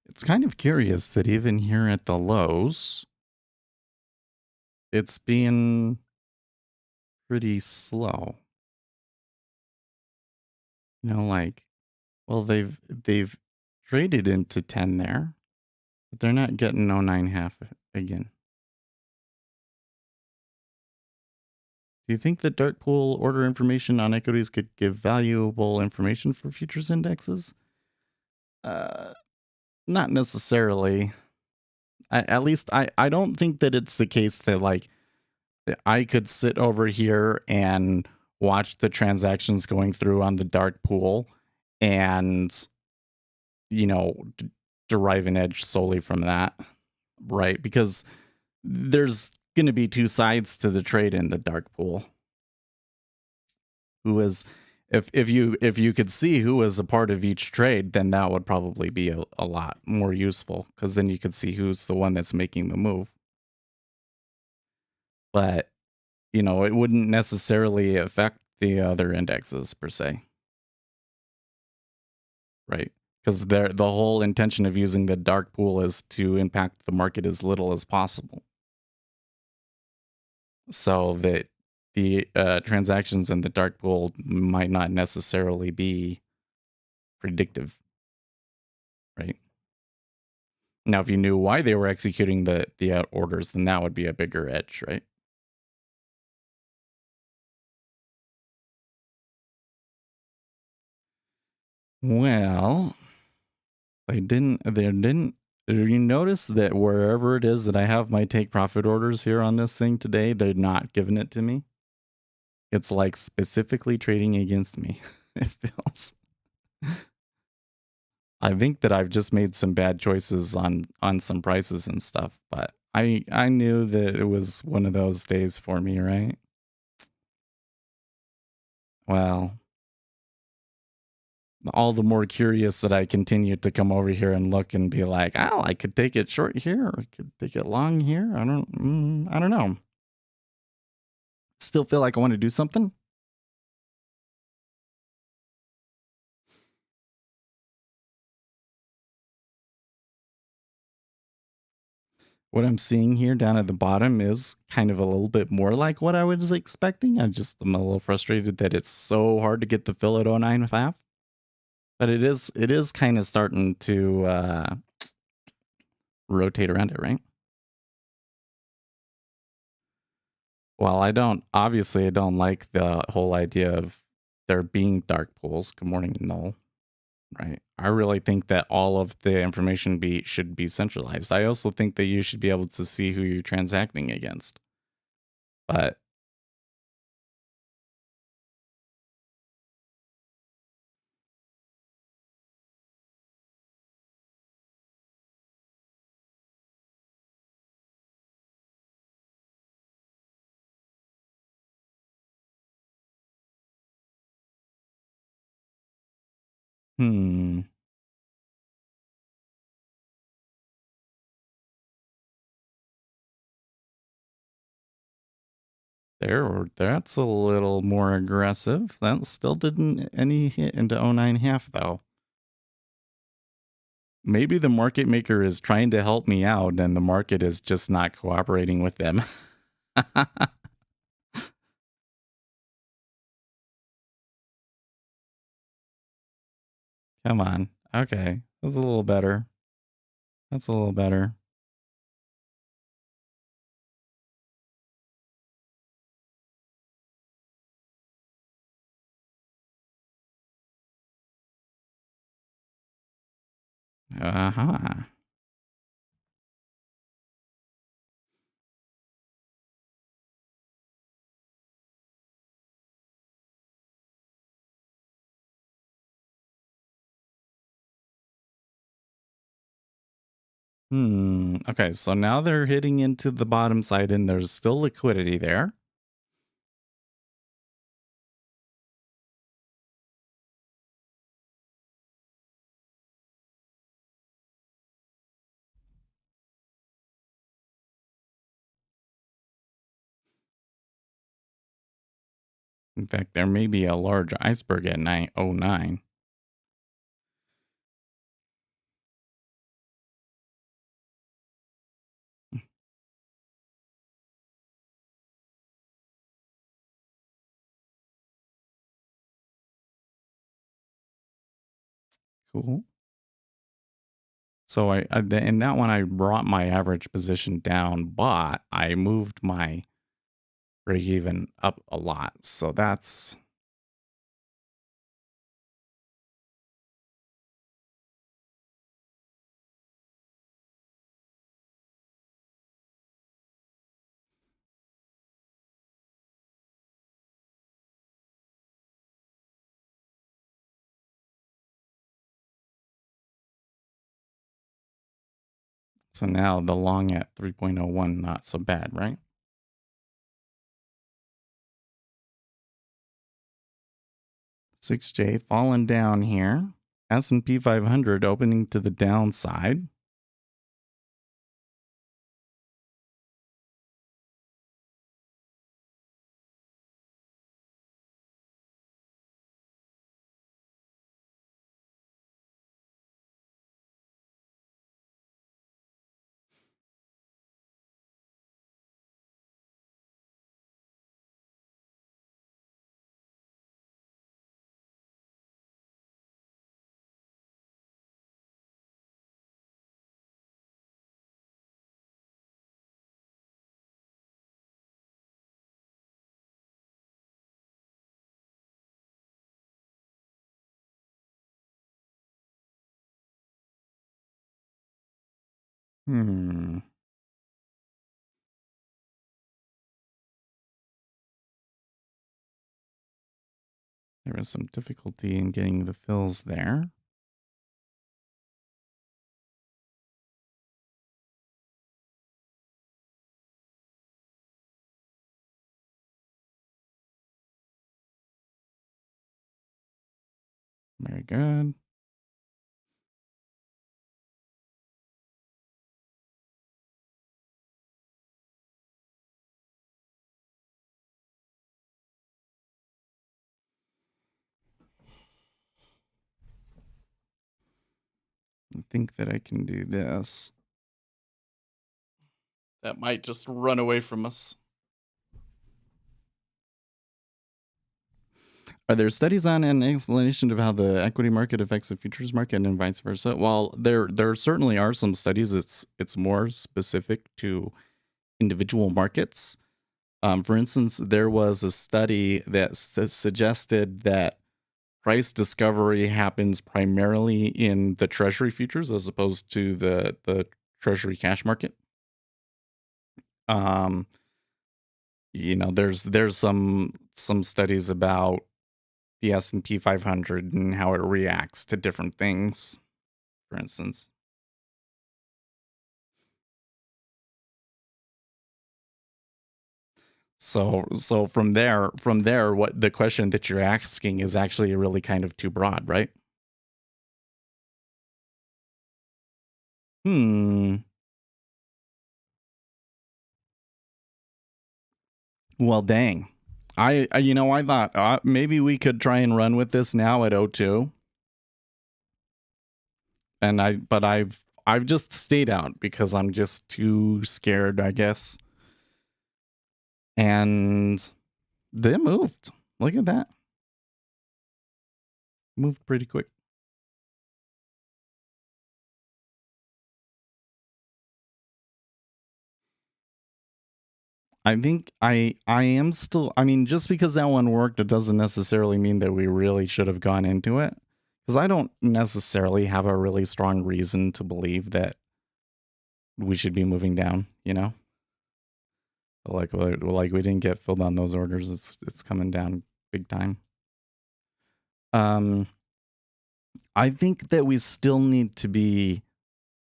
It's kind of curious that even here at the lows, it's being pretty slow. Like, well, they've traded into 10 there, but they're not getting no 9.5 again. Do you think that dark pool order information on equities could give valuable information for futures indexes? Uh, Not necessarily. At least I don't think that it's the case that like I could sit over here and watch the transactions going through on the dark pool and you know d- derive an edge solely from that, right? Because there's going to be two sides to the trade in the dark pool. Who is if you could see who was a part of each trade, then that would probably be a lot more useful because then you could see who's the one that's making the move. But it wouldn't necessarily affect the other indexes per se, right? Because the whole intention of using the dark pool is to impact the market as little as possible, so that the transactions in the dark pool might not necessarily be predictive, right? Now, if you knew why they were executing the out orders, then that would be a bigger edge, right? Well, they didn't. They didn't. You notice that wherever it is that I have my take profit orders here on this thing today, they're not giving it to me. It's like specifically trading against me. It feels. I think that I've just made some bad choices on some prices and stuff, but I knew that it was one of those days for me, right? Well, all the more curious that I continue to come over here and look and be like, oh, I could take it short here, or I could take it long here. I don't know. Still feel like I want to do something. What I'm seeing here down at the bottom is kind of a little bit more like what I was expecting. I'm a little frustrated that it's so hard to get the fill at 09.5. But it is kind of starting to rotate around it, right? Well, I don't like the whole idea of there being dark pools. Good morning, Null. Right. I really think that all of the information should be centralized. I also think that you should be able to see who you're transacting against. But hmm. That's a little more aggressive. That still didn't any hit into '09.5 though. Maybe the market maker is trying to help me out and the market is just not cooperating with them. Come on. Okay. That's a little better. That's a little better. Uh-huh. Okay, so now they're hitting into the bottom side and there's still liquidity there. In fact, there may be a large iceberg at 909. Cool. So in that one, I brought my average position down, but I moved my break even up a lot. So that's so now the long at 3.01, not so bad, right? 6J falling down here. S&P 500 opening to the downside. Hmm. There was some difficulty in getting the fills there. Very good. I think that I can do this. That might just run away from us. Are there studies on an explanation of how the equity market affects the futures market and vice versa? Well, there certainly are some studies. It's more specific to individual markets. For instance, there was a study that suggested that price discovery happens primarily in the treasury futures as opposed to the treasury cash market. Um, there's some studies about the S&P 500 and how it reacts to different things, for instance. So from there, what the question that you're asking is actually really kind of too broad, right? Hmm. Well, dang. I thought maybe we could try and run with this now at O2. But I've just stayed out because I'm just too scared, I guess. And they moved. Look at that. Moved pretty quick. I think I am still, I mean, just because that one worked, it doesn't necessarily mean that we really should have gone into it. Because I don't necessarily have a really strong reason to believe that we should be moving down, you know? Like we didn't get filled on those orders. It's coming down big time. I think that we still need to be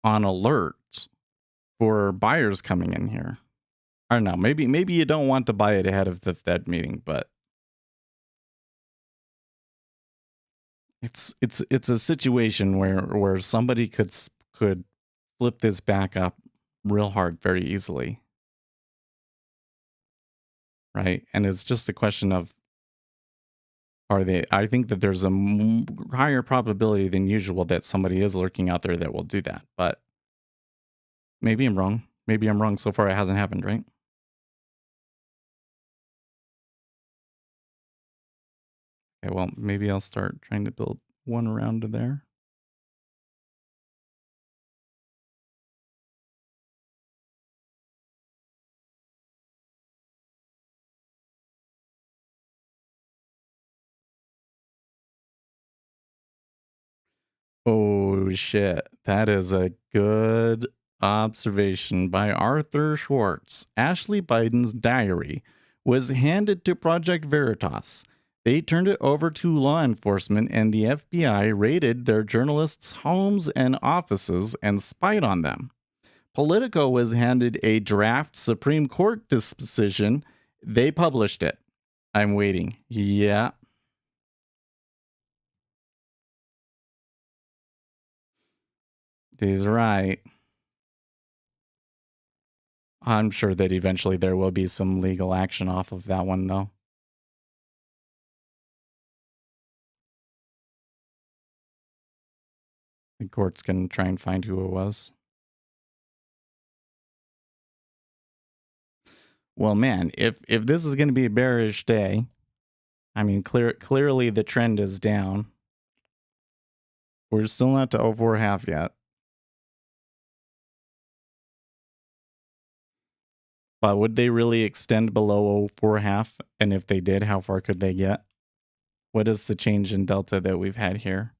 on alert for buyers coming in here. I don't know. Maybe you don't want to buy it ahead of the Fed meeting, but it's a situation where somebody could flip this back up real hard very easily, right? And it's just a question of I think that there's a higher probability than usual that somebody is lurking out there that will do that, but maybe I'm wrong. Maybe I'm wrong. So far, it hasn't happened, right? Okay, well, maybe I'll start trying to build one around to there. Oh, shit. That is a good observation by Arthur Schwartz. Ashley Biden's diary was handed to Project Veritas. They turned it over to law enforcement, and the FBI raided their journalists' homes and offices and spied on them. Politico was handed a draft Supreme Court decision. They published it. I'm waiting. Yeah. He's right. I'm sure that eventually there will be some legal action off of that one, though. The court's going to try and find who it was. Well, man, if this is going to be a bearish day, I mean, clearly the trend is down. We're still not to 04.5 yet. But would they really extend below 04.5? And if they did, how far could they get? What is the change in delta that we've had here?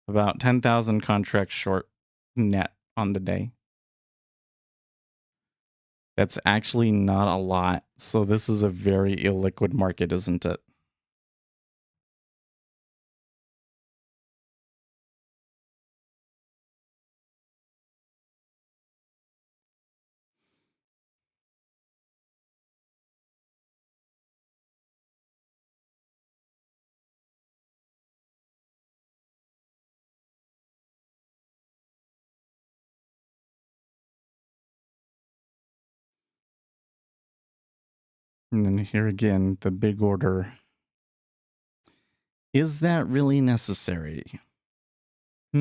About 10,000 contracts short net on the day. That's actually not a lot. So this is a very illiquid market, isn't it? And then here again, the big order. Is that really necessary? I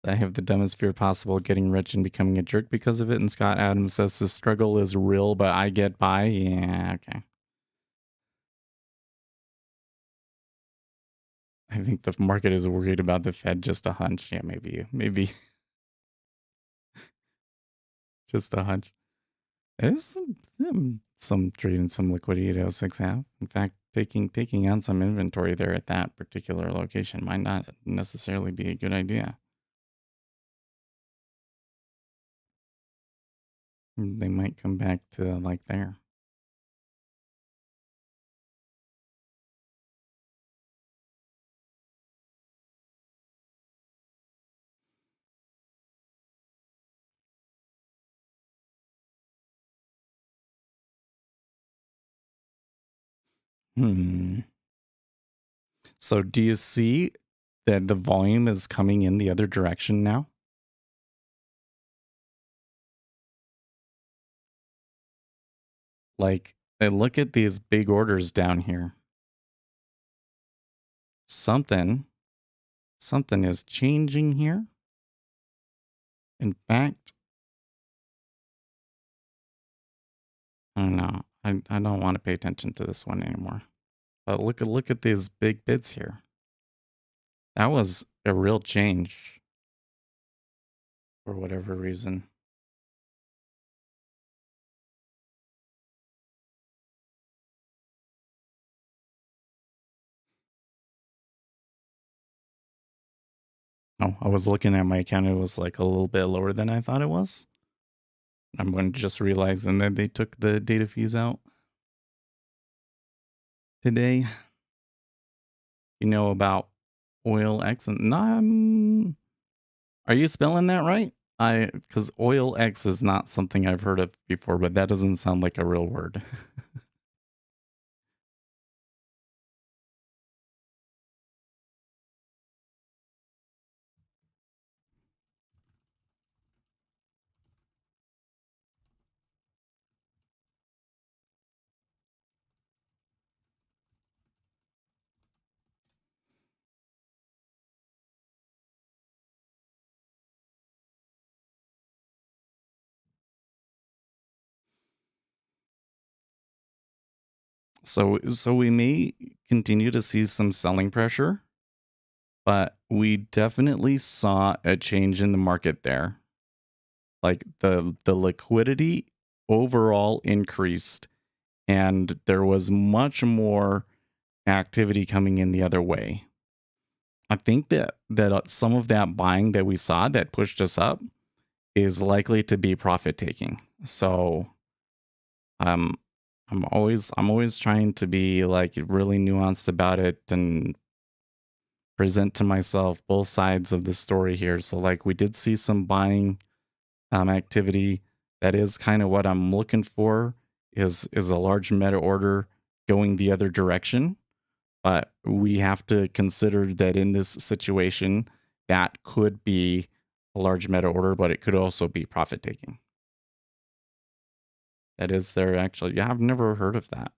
have the dumbest fear possible, getting rich and becoming a jerk because of it. And Scott Adams says the struggle is real, but I get by. Yeah, okay. I think the market is worried about the Fed, just a hunch. Yeah, maybe just a hunch. There's some trade and some liquidity at 06.5. In fact, taking on some inventory there at that particular location might not necessarily be a good idea. They might come back to like there. So do you see that the volume is coming in the other direction now? Like, look at these big orders down here. Something is changing here. In fact, I don't know. I don't want to pay attention to this one anymore. But look at these big bids here. That was a real change for whatever reason. Oh, I was looking at my account. It was like a little bit lower than I thought it was. I'm going to just realize, and then they took the data fees out today. You know about oil X and are you spelling that right? Because oil X is not something I've heard of before, but that doesn't sound like a real word. So we may continue to see some selling pressure, but we definitely saw a change in the market there. Like the liquidity overall increased, and there was much more activity coming in the other way. I think that some of that buying that we saw that pushed us up is likely to be profit taking. So um I'm always trying to be like really nuanced about it and present to myself both sides of the story here. So like we did see some buying activity. That is kind of what I'm looking for is a large meta order going the other direction. But we have to consider that in this situation, that could be a large meta order, but it could also be profit taking. That is there actually. Yeah, I've never heard of that.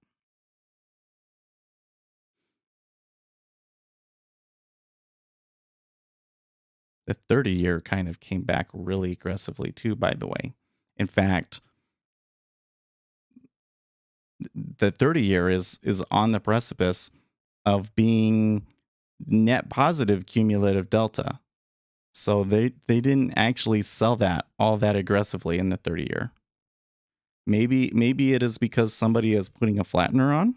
The 30-year kind of came back really aggressively too, by the way. In fact, the 30-year is on the precipice of being net positive cumulative delta. So they didn't actually sell that all that aggressively in the 30-year. Maybe it is because somebody is putting a flattener on.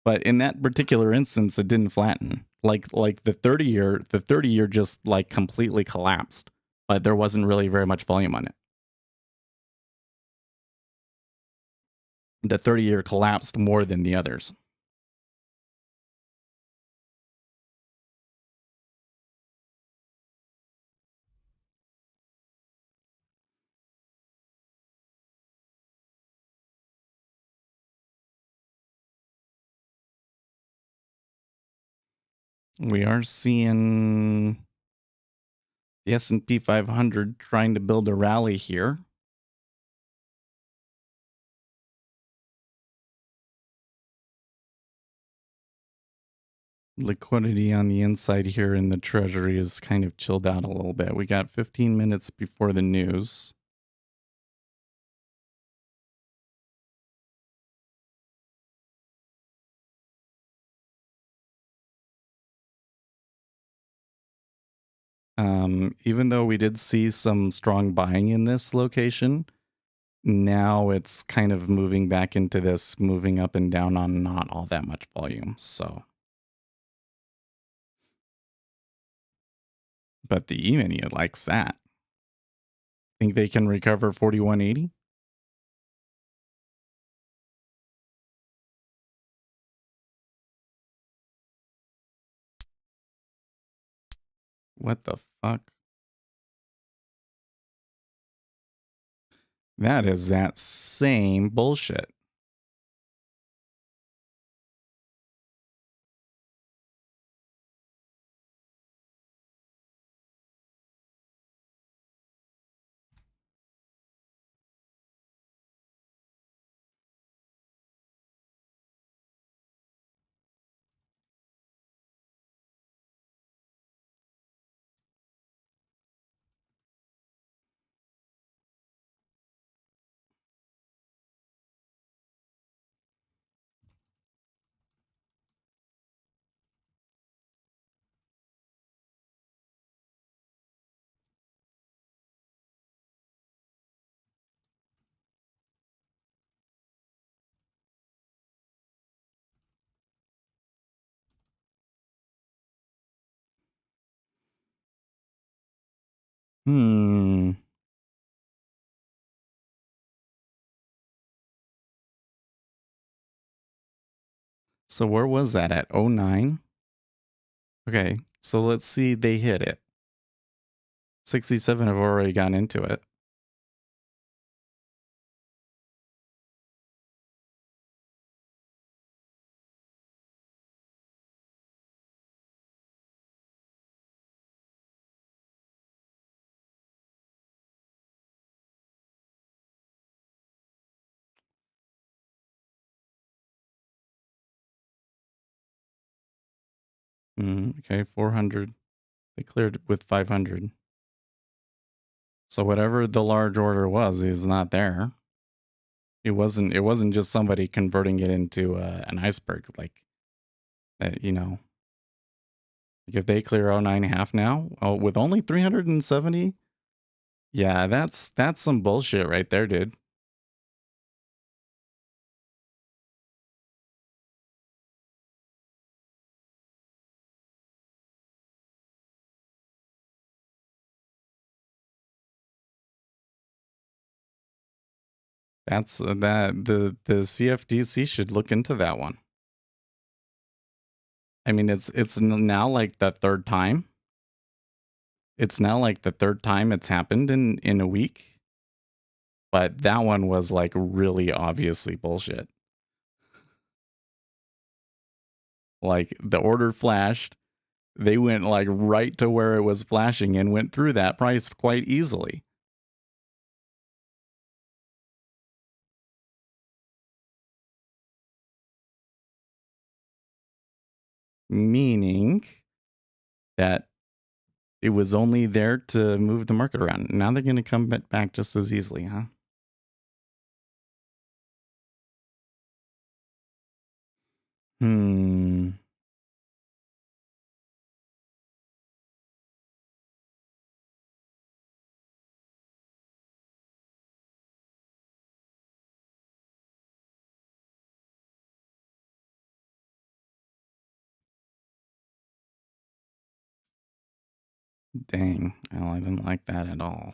But in that particular instance, it didn't flatten. Like the 30-year just like completely collapsed, but there wasn't really very much volume on it. The 30-year collapsed more than the others. We are seeing the S&P 500 trying to build a rally here. Liquidity on the inside here in the treasury is kind of chilled out a little bit. We got 15 minutes before the news. Even though we did see some strong buying in this location, now it's kind of moving back into this moving up and down on not all that much volume. So, but the E-mini likes that. Think they can recover 4180? What the fuck? That is that same bullshit. Hmm. So where was that at? Oh nine. Okay. So let's see. They hit it. 67 have already gone into it. Okay. 400. They cleared with 500. So whatever the large order was is not there. It wasn't just somebody converting it into an iceberg like that, like if they clear 09.5 now, with only 370, yeah, that's some bullshit right there, dude. That's that the CFTC should look into that one. I mean, it's now like the third time. It's now like the third time it's happened in a week, but that one was like really obviously bullshit. Like the order flashed, they went like right to where it was flashing and went through that price quite easily. Meaning that it was only there to move the market around. Now they're going to come back just as easily, huh? Hmm. Dang. Well, I didn't like that at all.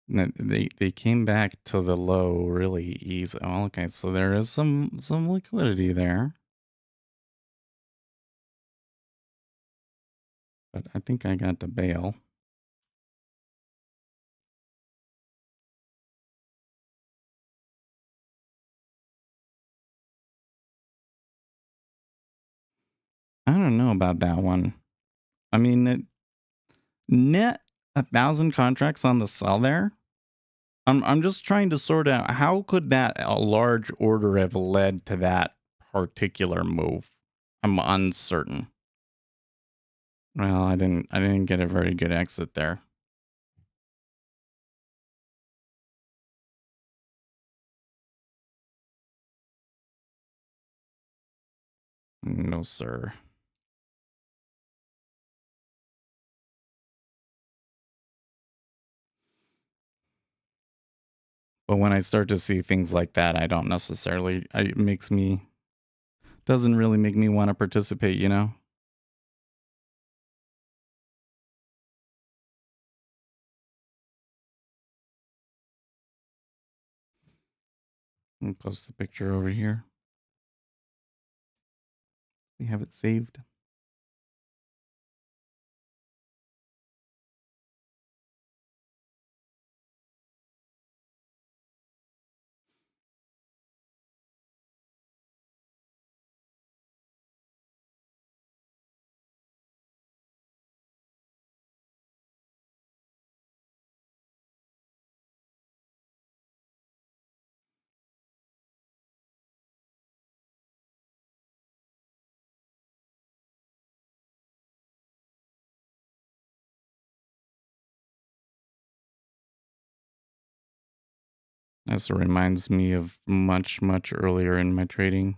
They came back to the low really easy. Oh, okay, so there is some liquidity there, but I think I got to bail. I don't know about that one. I mean, net 1,000 contracts on the sell there. I'm just trying to sort out how could that a large order have led to that particular move. I'm uncertain. Well, I didn't get a very good exit there. No, sir. But when I start to see things like that, I don't necessarily. It makes me doesn't really make me want to participate. I'll post the picture over here. We have it saved. This reminds me of much, much earlier in my trading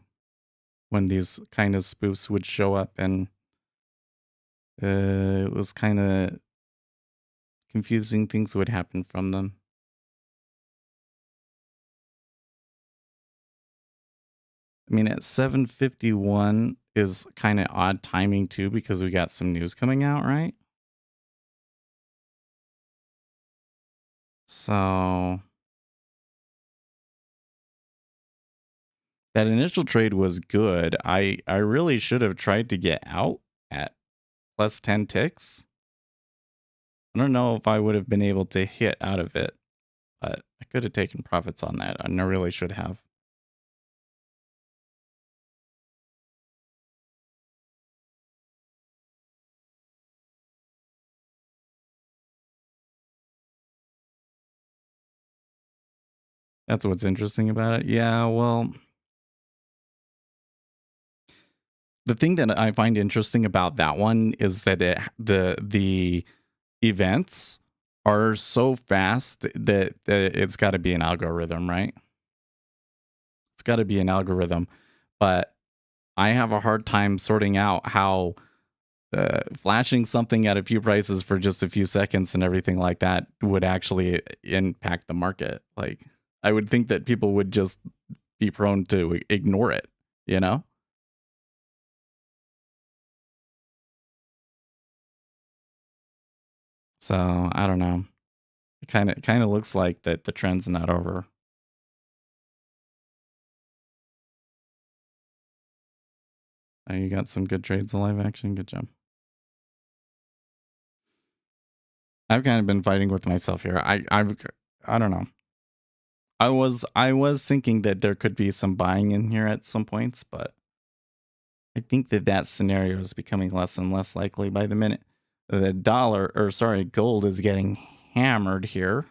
when these kind of spoofs would show up and it was kind of confusing things would happen from them. I mean, at 7:51 is kind of odd timing too because we got some news coming out, right? So that initial trade was good. I really should have tried to get out at plus 10 ticks. I don't know if I would have been able to hit out of it, but I could have taken profits on that, and I really should have. That's what's interesting about it. Yeah, well, the thing that I find interesting about that one is that the events are so fast that it's got to be an algorithm, right? It's got to be an algorithm, but I have a hard time sorting out how flashing something at a few prices for just a few seconds and everything like that would actually impact the market. Like, I would think that people would just be prone to ignore it, you know? So I don't know. It kind of looks like that the trend's not over. You got some good trades in live action. Good job. I've kind of been fighting with myself here. I don't know. I was thinking that there could be some buying in here at some points, but I think that scenario is becoming less and less likely by the minute. The gold is getting hammered here.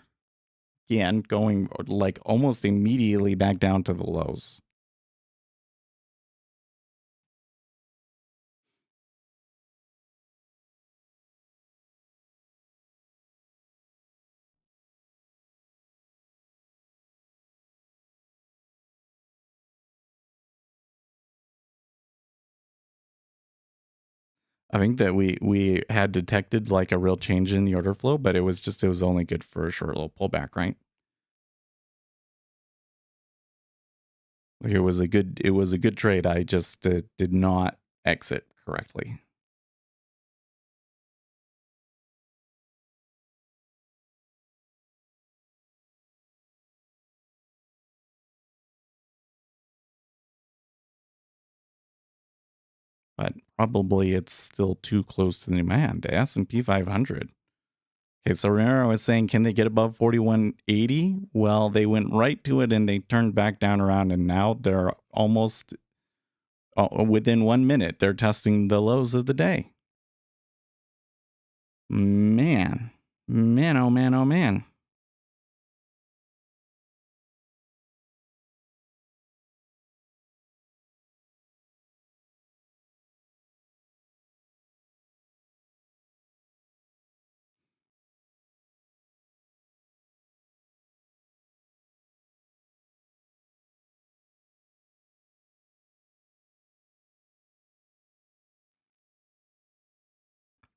Again, going like almost immediately back down to the lows. I think that we had detected like a real change in the order flow, but it was only good for a short little pullback, right? Like it was a good trade. I just did not exit correctly. But probably it's still too close to the demand. The S&P 500. Okay, so remember I was saying, can they get above 4180? Well, they went right to it and they turned back down around, and now they're almost within 1 minute. They're testing the lows of the day. Man, oh man, oh man.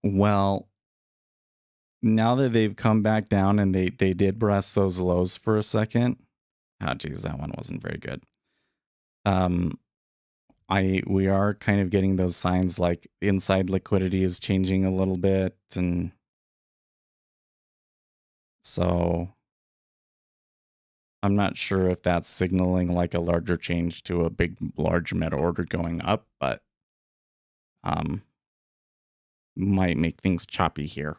Well, now that they've come back down and they did breast those lows for a second. Oh geez, that one wasn't very good. We are kind of getting those signs like inside liquidity is changing a little bit, and so I'm not sure if that's signaling like a larger change to a large meta order going up, but might make things choppy here.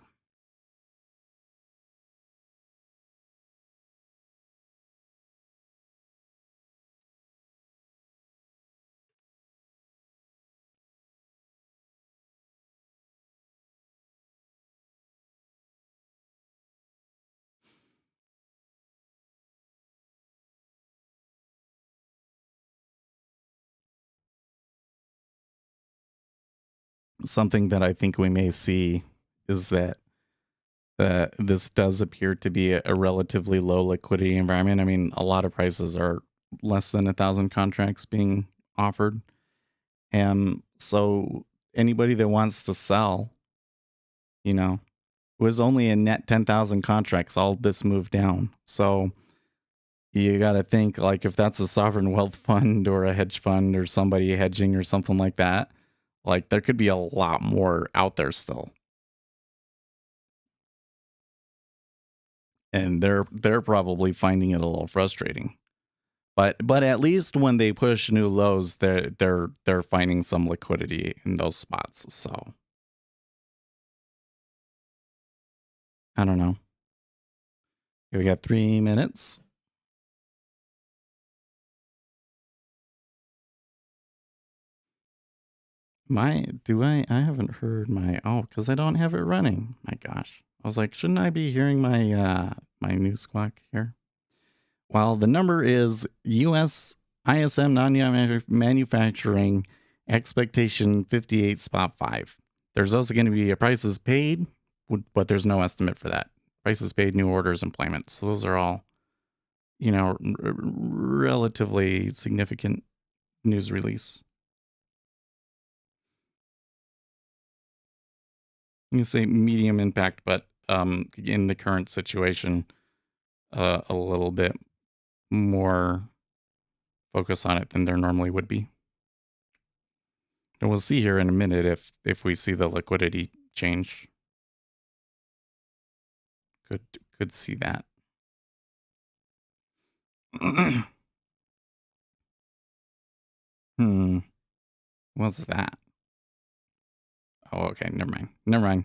Something that I think we may see is that this does appear to be a relatively low liquidity environment. I mean, a lot of prices are less than 1,000 contracts being offered. And so anybody that wants to sell, you know, was only a net 10,000 contracts, all this moved down. So you got to think like if that's a sovereign wealth fund or a hedge fund or somebody hedging or something like that, like there could be a lot more out there still. And they're probably finding it a little frustrating. But at least when they push new lows, they're finding some liquidity in those spots. So I don't know. We got 3 minutes. I haven't heard my, because I don't have it running. My gosh. I was like, shouldn't I be hearing my my new squawk here? Well, the number is US ISM non-manufacturing expectation 58.5. There's also going to be a prices paid, but there's no estimate for that. Prices paid, new orders, employment. So those are all, relatively significant news release. You can say medium impact, but in the current situation, a little bit more focus on it than there normally would be. And we'll see here in a minute if we see the liquidity change. Could see that. What's that? Oh, okay. Never mind.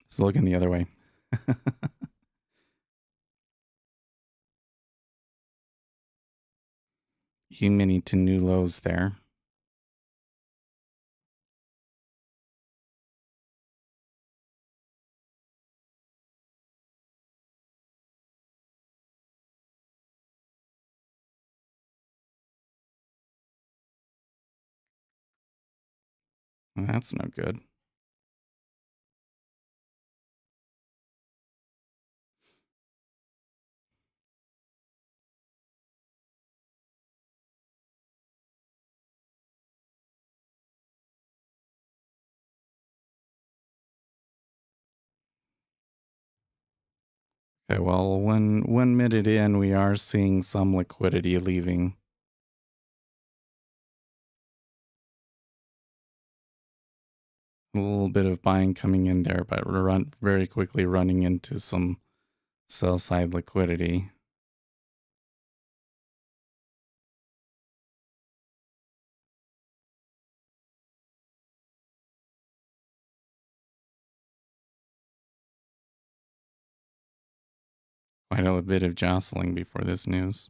Just looking the other way. E-mini to new lows there. Well, that's no good. Okay, well, 1 minute in, we are seeing some liquidity leaving. A little bit of buying coming in there, but we're very quickly running into some sell side liquidity. Quite a bit of jostling before this news.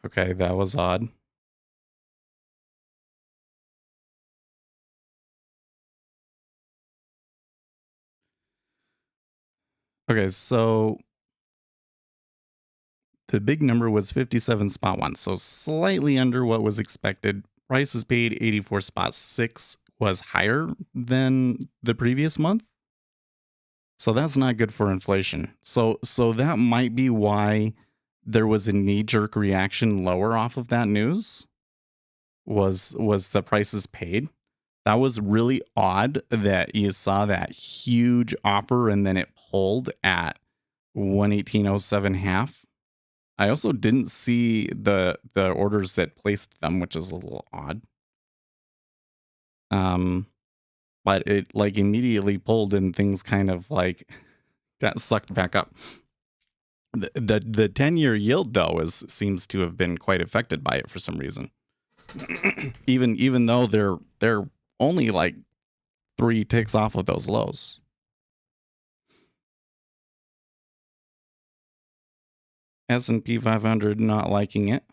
Okay, that was odd. Okay, so the big number was 57.1, so slightly under what was expected. Prices paid 84.6 was higher than the previous month. So that's not good for inflation. So that might be why there was a knee-jerk reaction lower off of that news. Was the prices paid. That was really odd that you saw that huge offer and then it pulled at 118.07 half. I also didn't see the orders that placed them, which is a little odd. But it like immediately pulled and things kind of like got sucked back up. The 10-year yield though seems to have been quite affected by it for some reason. even though they're only like 3 ticks off of those lows. S&P 500 not liking it.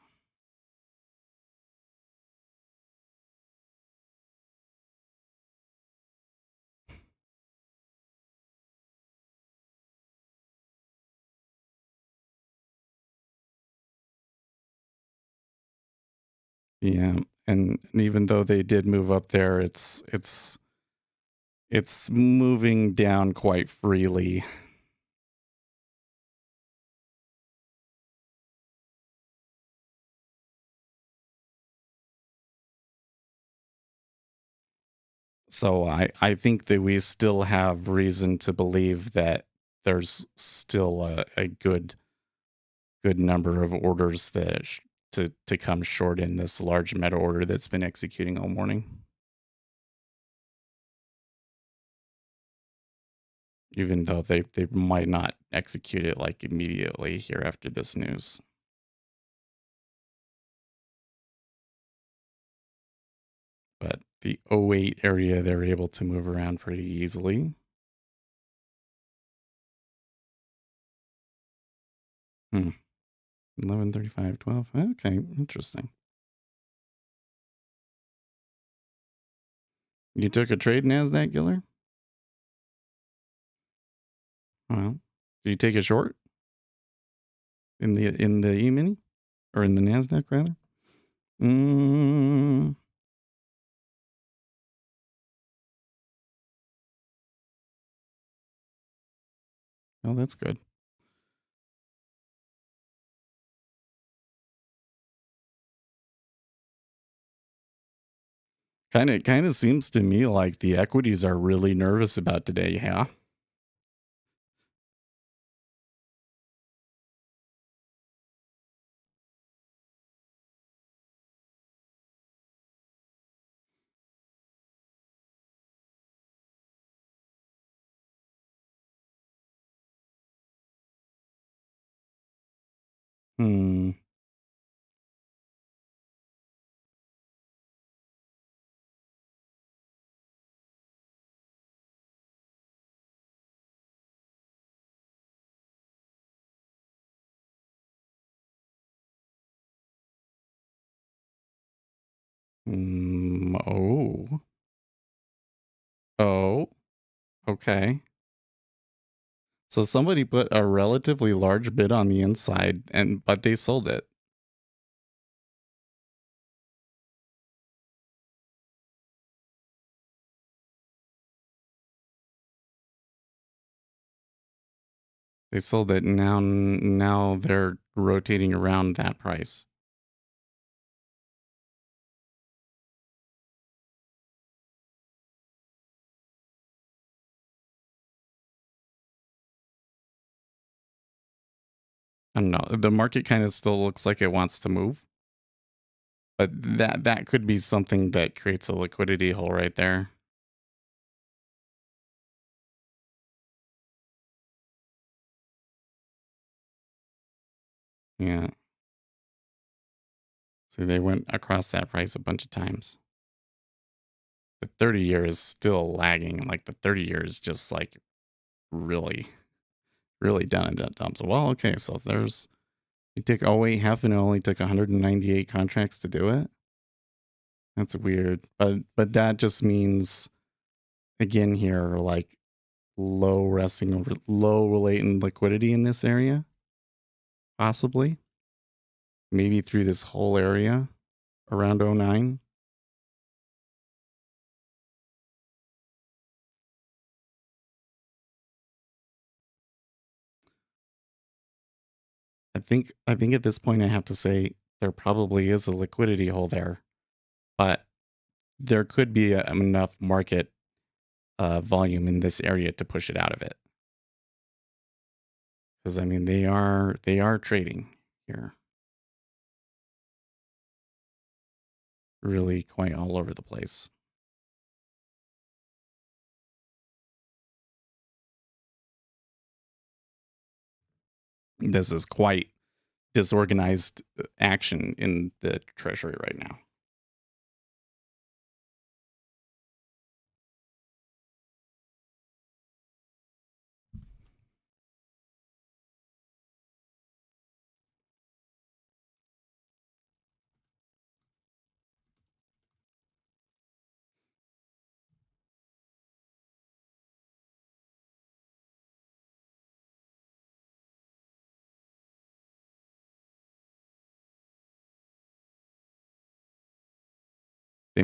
Yeah, And even though they did move up there, it's moving down quite freely. So I think that we still have reason to believe that there's still a good number of orders that to come short in this large meta order that's been executing all morning. Even though they might not execute it like immediately here after this news. But the '08 area, they're able to move around pretty easily. Hmm. 11:35, 12. Okay, interesting. You took a trade NASDAQ, Giller? Well, did you take a short in the E-mini? Or in the NASDAQ, rather? Mm, oh, that's good. Kind of seems to me like the equities are really nervous about today, yeah? Hmm. Oh. Oh. Okay. So somebody put a relatively large bid on the inside, but they sold it. They sold it, and now they're rotating around that price. I don't know. The market kind of still looks like it wants to move, but that could be something that creates a liquidity hole right there. Yeah. See, they went across that price a bunch of times. The 30-year is still lagging. Like the 30-year is just like really, really down in that dumps. Well, okay, so there's you take '08 half and it only took 198 contracts to do it. That's weird. But that just means again here like low latent liquidity in this area. Possibly. Maybe through this whole area around '09. I think at this point I have to say there probably is a liquidity hole there, but there could be enough market volume in this area to push it out of it. Because I mean they are trading here, really quite all over the place. This is quite disorganized action in the treasury right now. They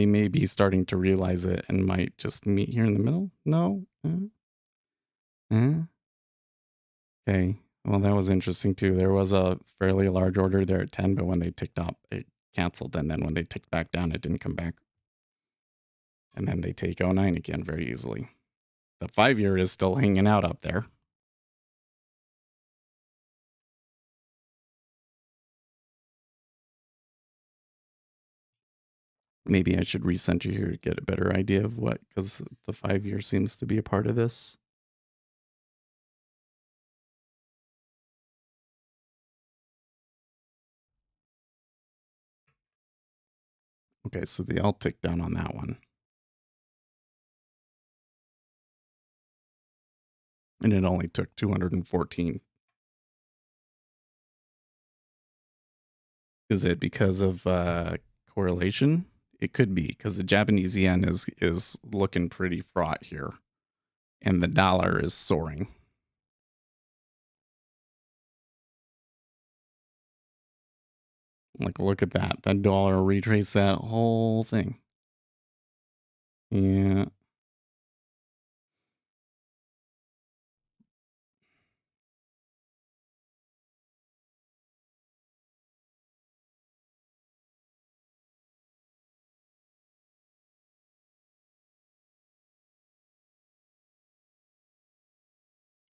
may be starting to realize it and might just meet here in the middle. No. Okay. Well, that was interesting too. There was a fairly large order there at 10, but when they ticked up, it canceled. And then when they ticked back down, it didn't come back. And then they take 09 again very easily. The 5-year is still hanging out up there. Maybe I should recenter here to get a better idea of what, because the 5-year seems to be a part of this. Okay, so they all tick down on that one. And it only took 214. Is it because of correlation? It could be, because the Japanese yen is looking pretty fraught here. And the dollar is soaring. Like, look at that. That dollar retraced that whole thing. Yeah.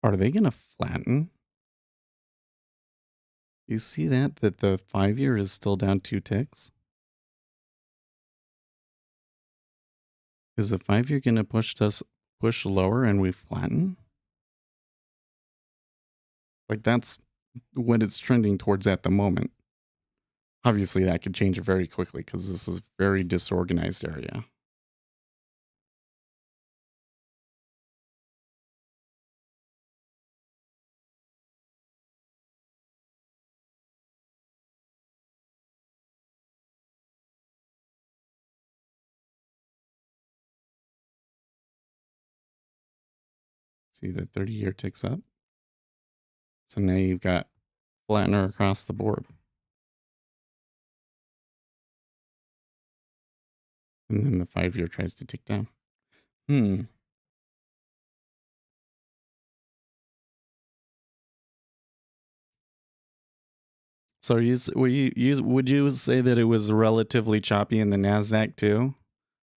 Are they going to flatten? You see that the 5-year is still down 2 ticks? Is the 5-year going to push lower and we flatten? Like, that's what it's trending towards at the moment. Obviously, that could change very quickly because this is a very disorganized area. See, the 30-year ticks up. So now you've got flattener across the board. And then the 5-year tries to tick down. So would you say that it was relatively choppy in the NASDAQ too?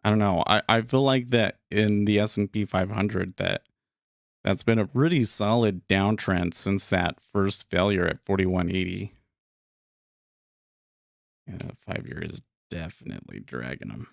I don't know. I feel like that in the S&P 500 that's been a pretty solid downtrend since that first failure at 4180. Yeah, 5-year is definitely dragging them.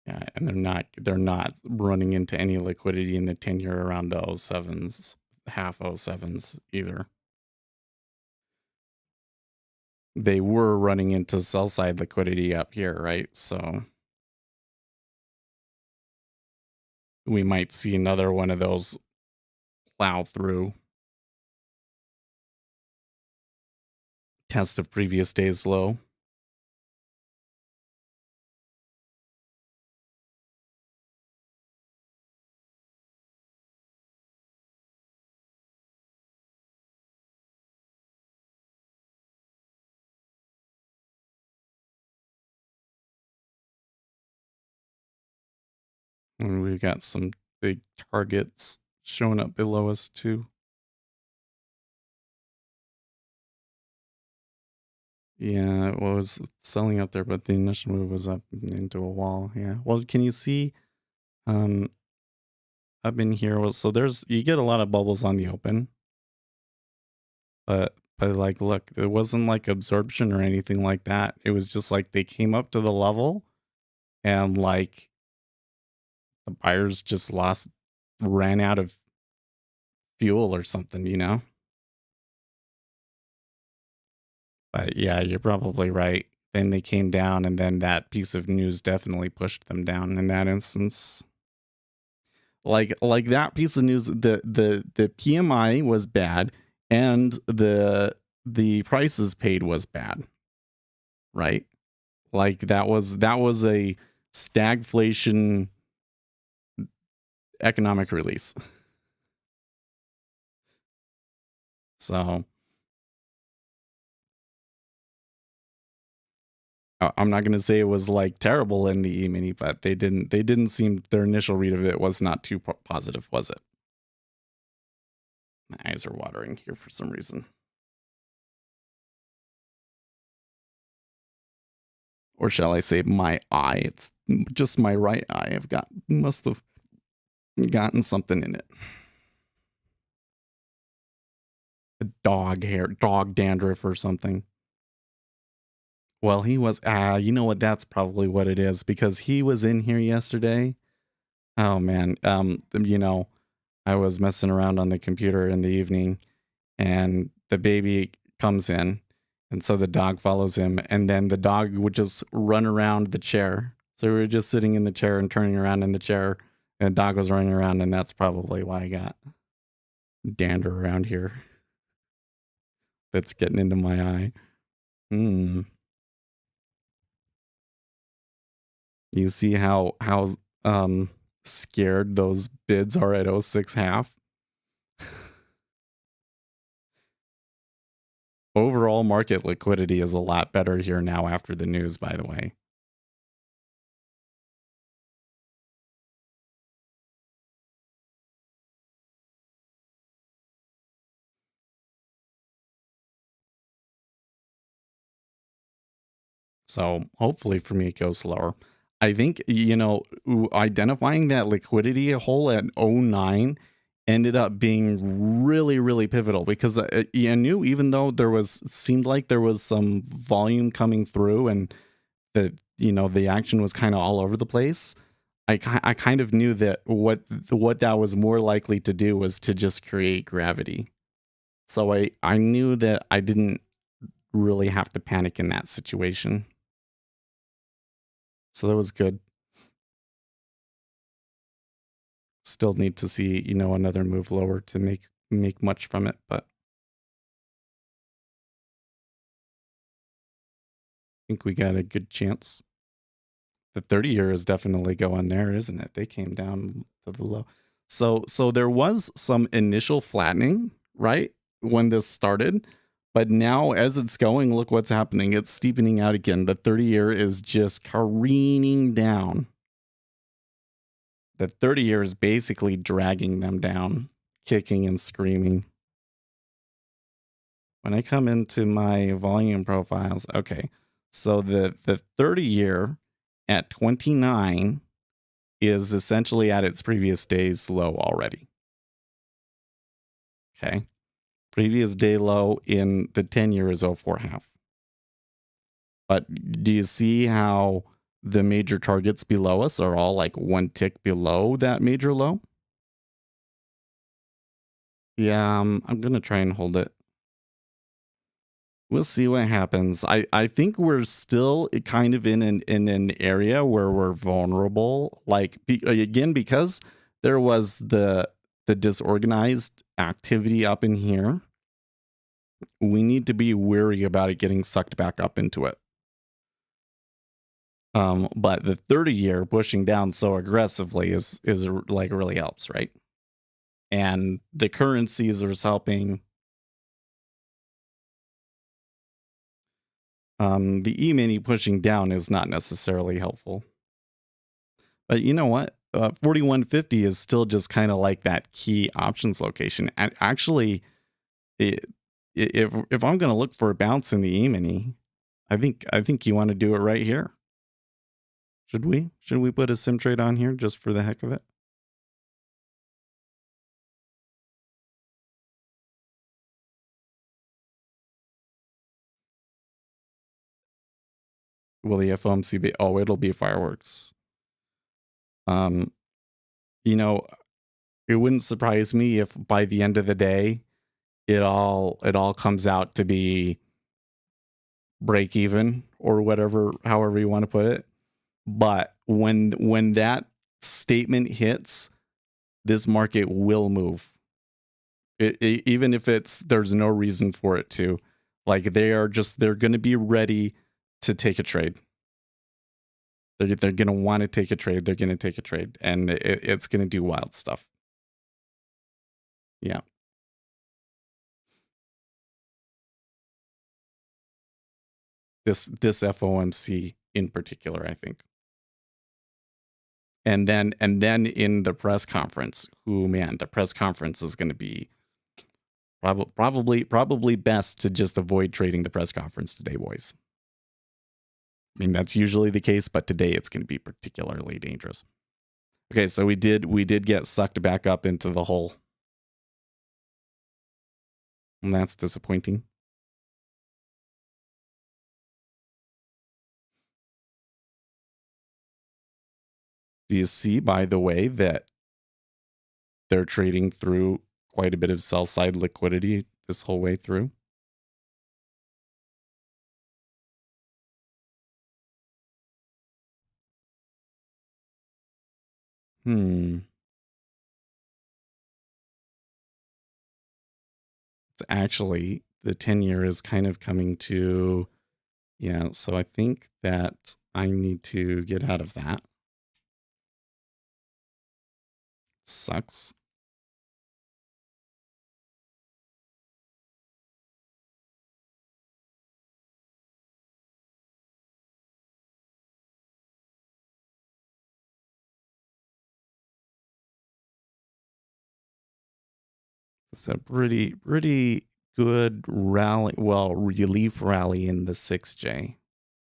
Yeah, and they're not running into any liquidity in the 10-year around the 07s, half 07s either. They were running into sell side liquidity up here, right? So we might see another one of those plow through. Test of previous day's low. And we've got some big targets showing up below us too. Yeah, it was selling up there, but the initial move was up into a wall. Yeah. Well, can you see up in here? So you get a lot of bubbles on the open. But like, look, it wasn't like absorption or anything like that. It was just like they came up to the level and like the buyers just ran out of fuel or something, you know? But yeah, you're probably right. Then they came down, and then that piece of news definitely pushed them down in that instance. Like that piece of news, the PMI was bad, and the the prices paid was bad, right? Like that was a stagflation economic release. So I'm not going to say it was like terrible in the E-mini, but they didn't seem, their initial read of it was not too positive, was it? My eyes are watering here for some reason. Or shall I say my eye? It's just my right eye. Must have gotten something in it. A dog dandruff or something. Well, he was, you know what? That's probably what it is, because he was in here yesterday. Oh man. I was messing around on the computer in the evening, and the baby comes in, and so the dog follows him, and then the dog would just run around the chair. So we were just sitting in the chair and turning around in the chair, and the dog was running around, and that's probably why I got dander around here. That's getting into my eye. You see how scared those bids are at 06.5? Overall market liquidity is a lot better here now after the news, by the way. So hopefully for me, it goes slower. I think, identifying that liquidity hole at 09 ended up being really, really pivotal, because I knew, even though seemed like there was some volume coming through, and the action was kind of all over the place, I kind of knew that what that was more likely to do was to just create gravity. So I knew that I didn't really have to panic in that situation. So that was good. Still need to see, another move lower to make much from it, but I think we got a good chance. The 30-year is definitely going there, isn't it? They came down to the low. So there was some initial flattening, right, when this started, but now as it's going, look what's happening. It's steepening out again. The 30-year is just careening down. The 30-year is basically dragging them down, kicking and screaming. When I come into my volume profiles, okay, so the 30-year at 29 is essentially at its previous day's low already. Okay. Previous day low in the 10-year is 04.5. But do you see how the major targets below us are all like one tick below that major low? Yeah, I'm going to try and hold it. We'll see what happens. I think we're still kind of in an area where we're vulnerable. Like, again, because there was the disorganized activity up in here, we need to be wary about it getting sucked back up into it. But the 30-year pushing down so aggressively is like really helps, right? And the currencies are helping. The E-mini pushing down is not necessarily helpful. But you know what? 4150 is still just kind of like that key options location. And actually, if I'm going to look for a bounce in the E-mini, I think you want to do it right here. Should we put a sim trade on here just for the heck of it? Will the FOMC be? Oh, it'll be fireworks. It wouldn't surprise me if by the end of the day, it all comes out to be break even or whatever, however you want to put it. But when that statement hits, this market will move. Even if there's no reason for it to. Like they're going to be ready to take a trade. They're going to want to take a trade. They're going to take a trade, and it's going to do wild stuff. Yeah. This FOMC in particular, I think. And then in the press conference, the press conference is going to be probably best to just avoid trading the press conference today, boys. I mean, that's usually the case, but today it's going to be particularly dangerous. Okay, so we did get sucked back up into the hole. And that's disappointing. Do you see, by the way, that they're trading through quite a bit of sell side liquidity this whole way through? It's actually, the 10-year is kind of coming to, yeah, so I think that I need to get out of that. Sucks. It's a pretty good rally, well, relief rally in the 6J.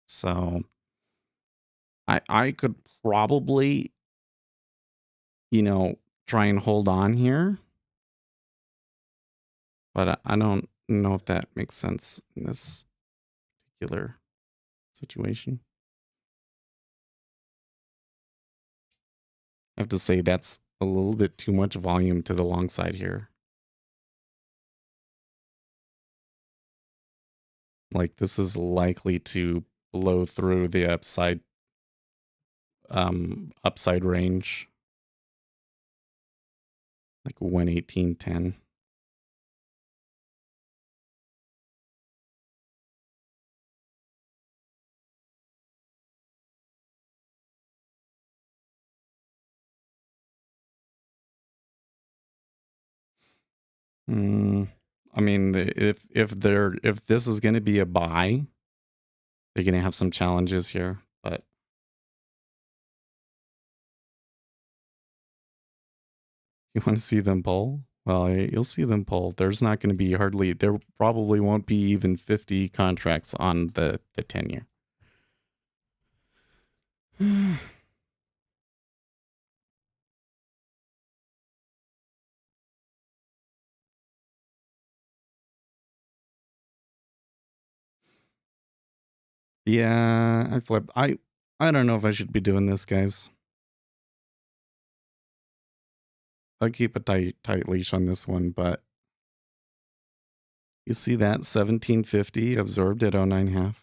So I could probably, try and hold on here. But I don't know if that makes sense in this particular situation. I have to say that's a little bit too much volume to the long side here. Like this is likely to blow through the upside range. Like 118.10. I mean, if this is going to be a buy, they're going to have some challenges here, but you want to see them pull? Well, you'll see them pull. There's not going to be there probably won't be even 50 contracts on the 10-year. Yeah, I flipped. I don't know if I should be doing this, guys. I'll keep a tight leash on this one, but you see that 1750 absorbed at 09.5.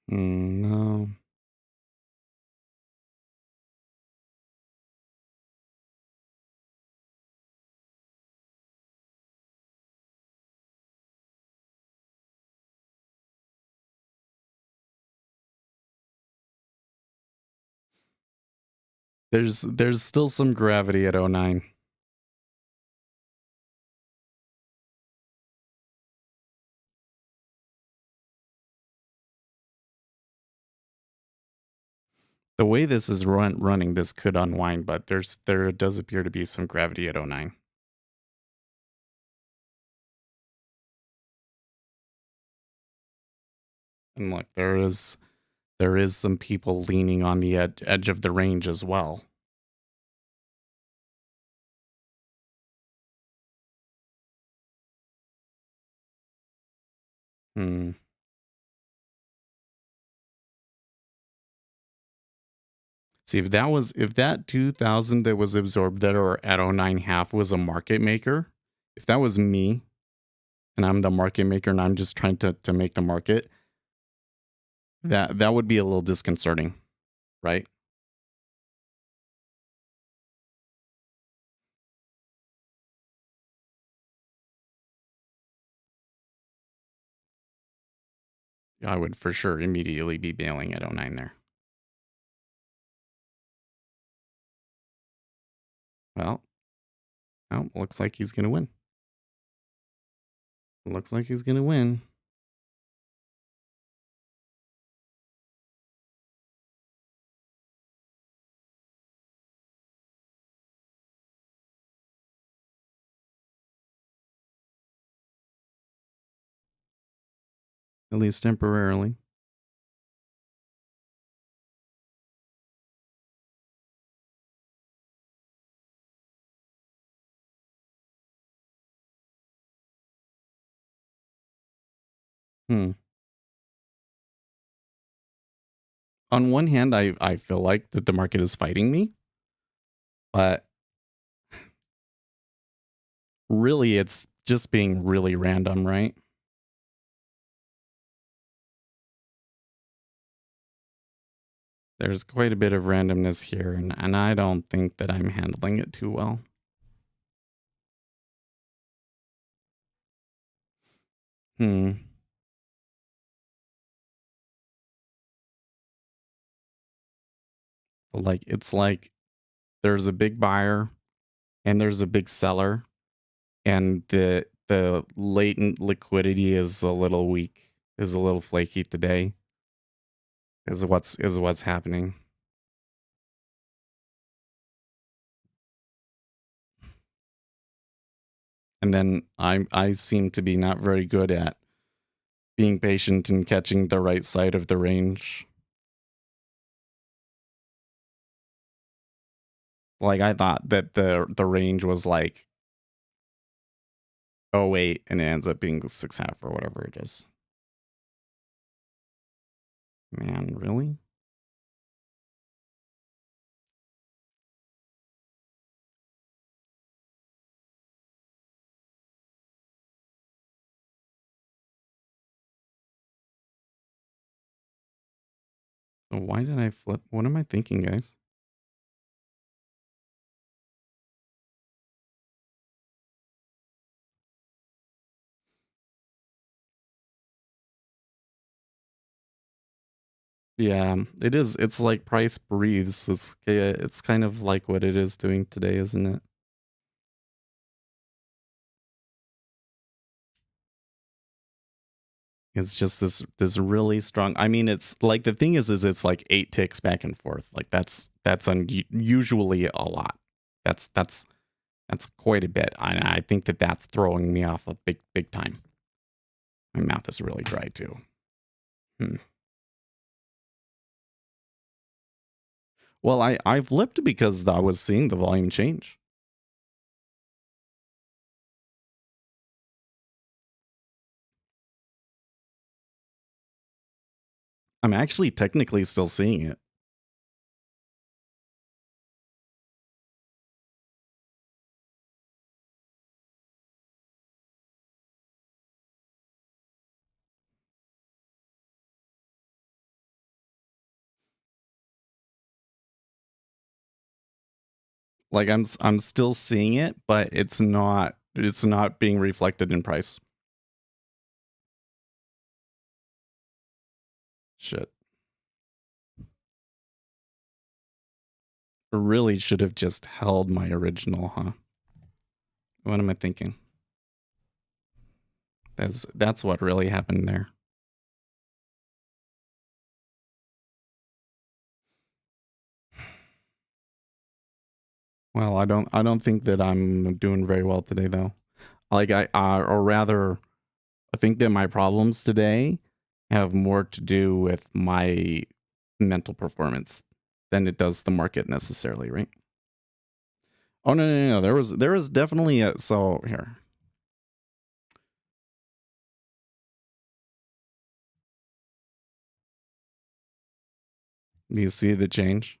No. There's still some gravity at 09. The way this is running, this could unwind, but there does appear to be some gravity at 09. And look, there is some people leaning on the edge of the range as well. See, if that 2000 that was absorbed that or at 09.5 was a market maker, if that was me and I'm the market maker and I'm just trying to make the market, that would be a little disconcerting, right? I would for sure immediately be bailing at 09 there. Well, looks like he's going to win. Looks like he's going to win. At least temporarily. On one hand, I feel like that the market is fighting me, but really it's just being really random, right? There's quite a bit of randomness here, and I don't think that I'm handling it too well. It's like there's a big buyer and there's a big seller, and the latent liquidity is a little weak, is a little flaky today. Is what's happening. And then I seem to be not very good at being patient and catching the right side of the range. Like I thought that the range was like 08 and it ends up being 6.5 or whatever it is. Man, really? So why did I flip? What am I thinking, guys? Yeah, it is. It's like price breathes. It's kind of like what it is doing today, isn't it? It's just this really strong. I mean, it's like the thing is it's like 8 ticks back and forth. Like that's usually a lot. That's quite a bit. I think that's throwing me off a big time. My mouth is really dry too. Well, I flipped because I was seeing the volume change. I'm actually technically still seeing it. Like I'm still seeing it, but it's not being reflected in price. Shit. Really should have just held my original, huh? What am I thinking? That's what really happened there. Well, I don't think that I'm doing very well today though. Like or rather, I think that my problems today have more to do with my mental performance than it does the market necessarily, right? Oh no. There was definitely a so here. Do you see the change?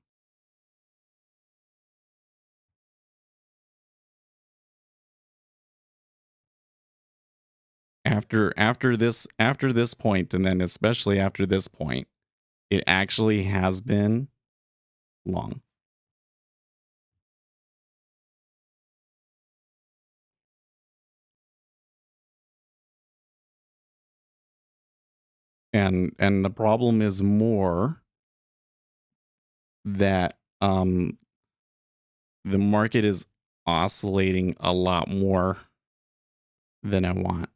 after this point, and then especially after this point, it actually has been long. And the problem is more that the market is oscillating a lot more than I want.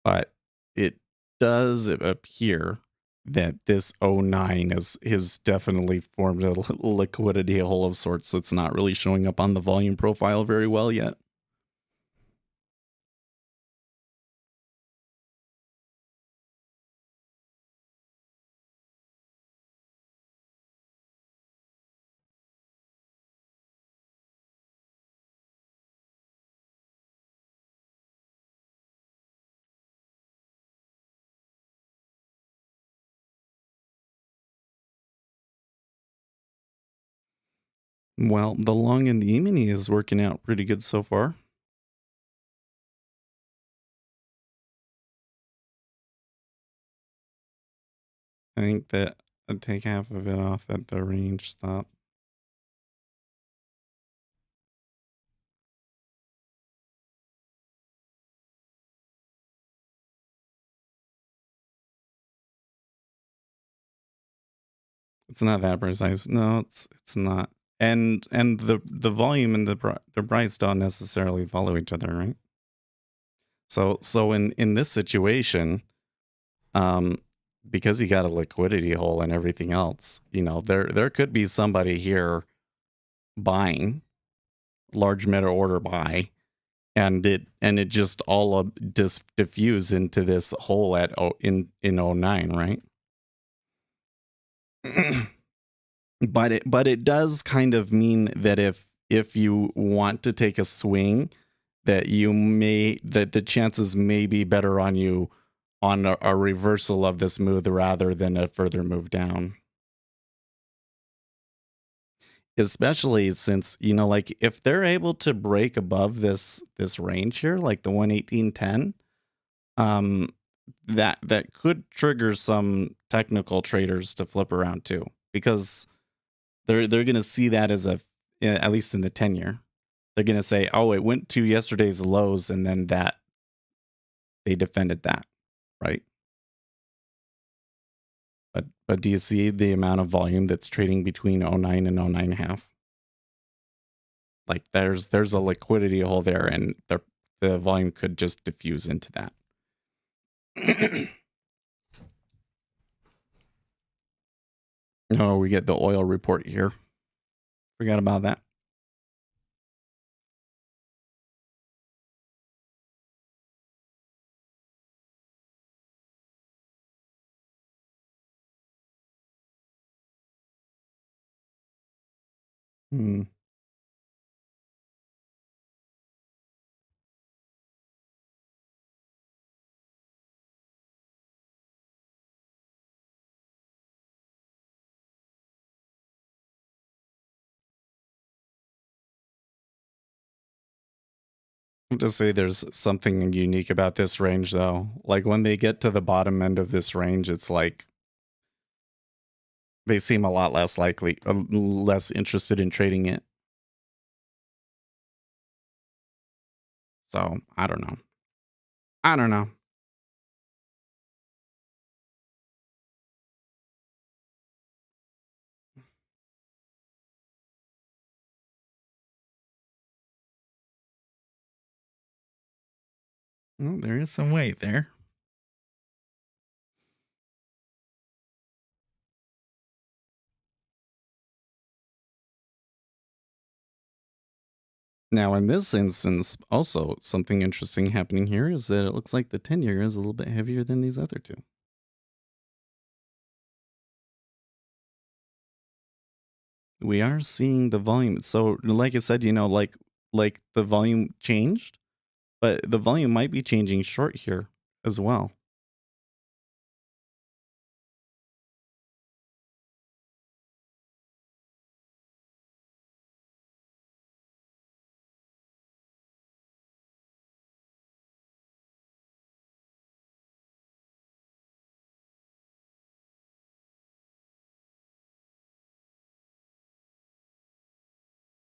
But it does appear that this '09 has definitely formed a liquidity hole of sorts that's not really showing up on the volume profile very well yet. Well, the long and the E-mini is working out pretty good so far. I think that I'd take half of it off at the range stop. It's not that precise. No, it's not. And the volume and the price don't necessarily follow each other, right? So in this situation, um, because he got a liquidity hole and everything else, there could be somebody here buying large meta order buy, and it just all diffuse into this hole in '09, right? but it does kind of mean that if you want to take a swing, that the chances may be better on you on a reversal of this move rather than a further move down. Especially since, like if they're able to break above this range here, like the 118.10, that could trigger some technical traders to flip around too, because they're going to see that as at least in the 10-year. They're going to say, oh, it went to yesterday's lows, and then that they defended that, right? But do you see the amount of volume that's trading between '09 and '09.5? Like there's a liquidity hole there, and the volume could just diffuse into that. Oh, we get the oil report here. Forgot about that. Hmm. I'll just say there's something unique about this range, though. Like when they get to the bottom end of this range, it's like they seem a lot less likely, less interested in trading it. So I don't know. I don't know. Well, there is some weight there. Now, in this instance, also something interesting happening here is that it looks like the 10-year is a little bit heavier than these other two. We are seeing the volume. So, like I said, like the volume changed, but the volume might be changing short here as well.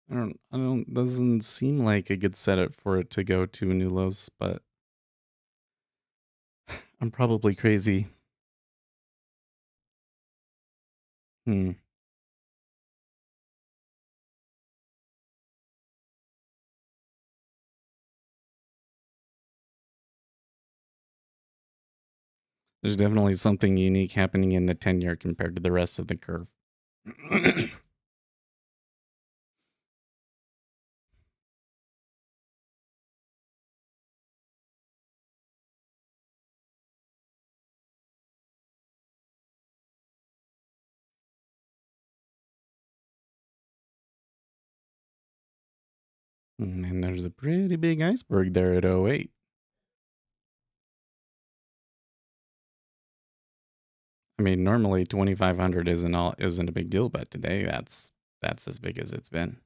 doesn't seem like a good setup for it to go to new lows, but I'm probably crazy. Hmm. There's definitely something unique happening in the 10-year compared to the rest of the curve. And there's a pretty big iceberg there at 08. I mean, normally 2,500 isn't a big deal, but today that's as big as it's been.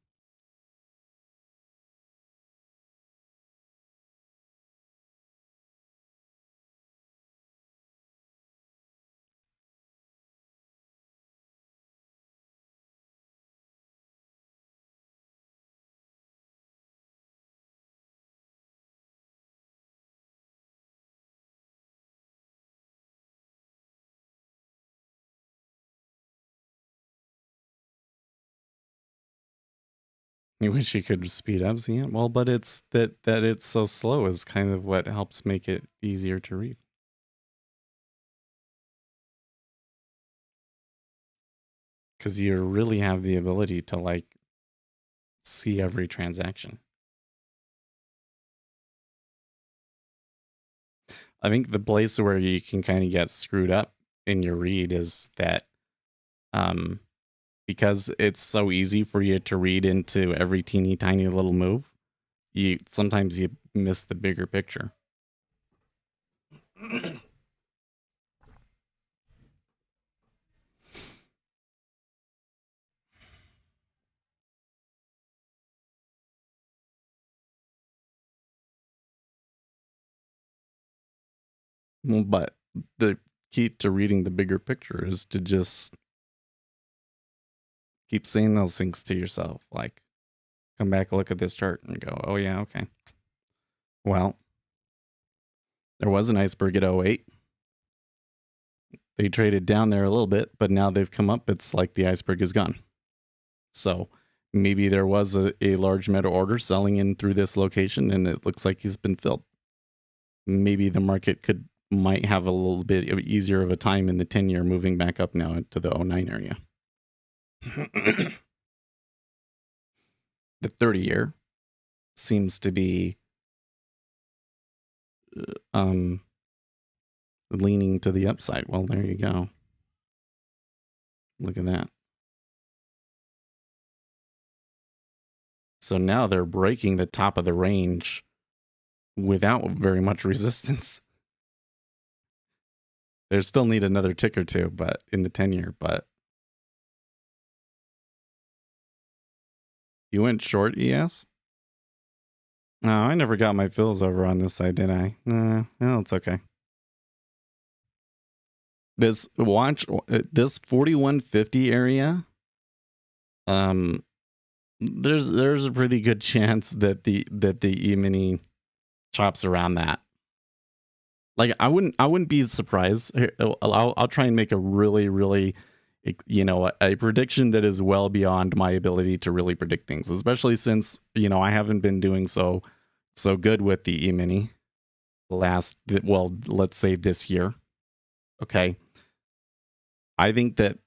You wish you could speed up, see it? Well, but it's that it's so slow is kind of what helps make it easier to read. Because you really have the ability to like see every transaction. I think the place where you can kind of get screwed up in your read is that because it's so easy for you to read into every teeny tiny little move, sometimes you miss the bigger picture. Well, but the key to reading the bigger picture is to just keep saying those things to yourself. Like, come back, look at this chart, and go, oh, yeah, okay. Well, there was an iceberg at 08. They traded down there a little bit, but now they've come up. It's like the iceberg is gone. So maybe there was a large meta order selling in through this location, and it looks like he's been filled. Maybe the market might have a little bit easier of a time in the 10-year moving back up now into the 09 area. The 30-year seems to be leaning to the upside. Well, there you go. Look at that. So now they're breaking the top of the range without very much resistance. They still need another tick or two, but in the 10-year, but you went short ES? No, I never got my fills over on this side, did I? No, it's okay. This 4150 area, there's a pretty good chance that the E-mini chops around that. Like I wouldn't be surprised. I'll try and make a really a prediction that is well beyond my ability to really predict things, especially since I haven't been doing so good with the E-mini let's say this year. Okay, I think that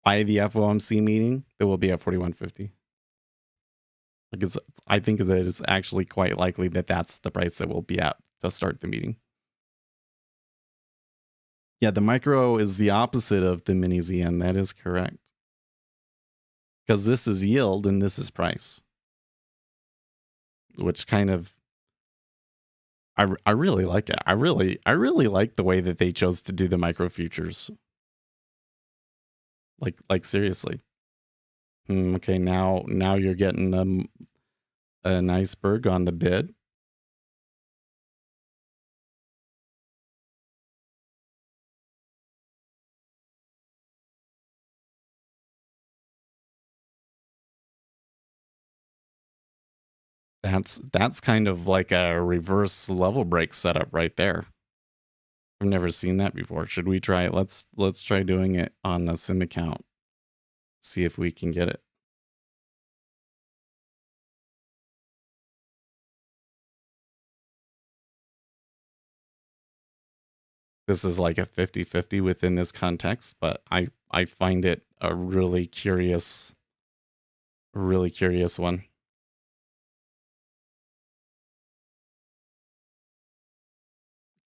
by the FOMC meeting it will be at 4150. I think that it's actually quite likely that that's the price that will be at to start the meeting. Yeah, the micro is the opposite of the mini ZN. That is correct. Because this is yield and this is price. Which kind of I really like it. I really like the way that they chose to do the micro futures. Like seriously. Okay, now you're getting an iceberg on the bid. That's kind of like a reverse level break setup right there. I've never seen that before. Should we try it? Let's try doing it on a sim account. See if we can get it. This is like a 50-50 within this context, but I find it a really curious one.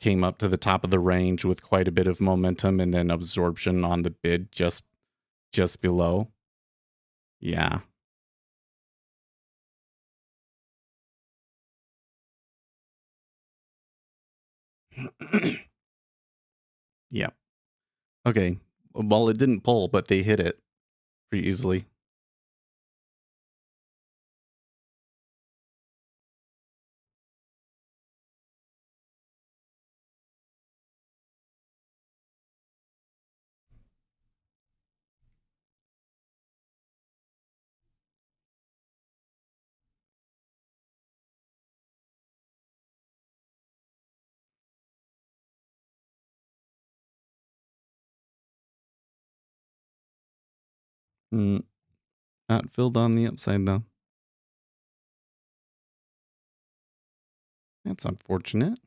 Came up to the top of the range with quite a bit of momentum and then absorption on the bid just below. Yeah. Yeah. Okay. Well, it didn't pull, but they hit it pretty easily. Not filled on the upside though. That's unfortunate.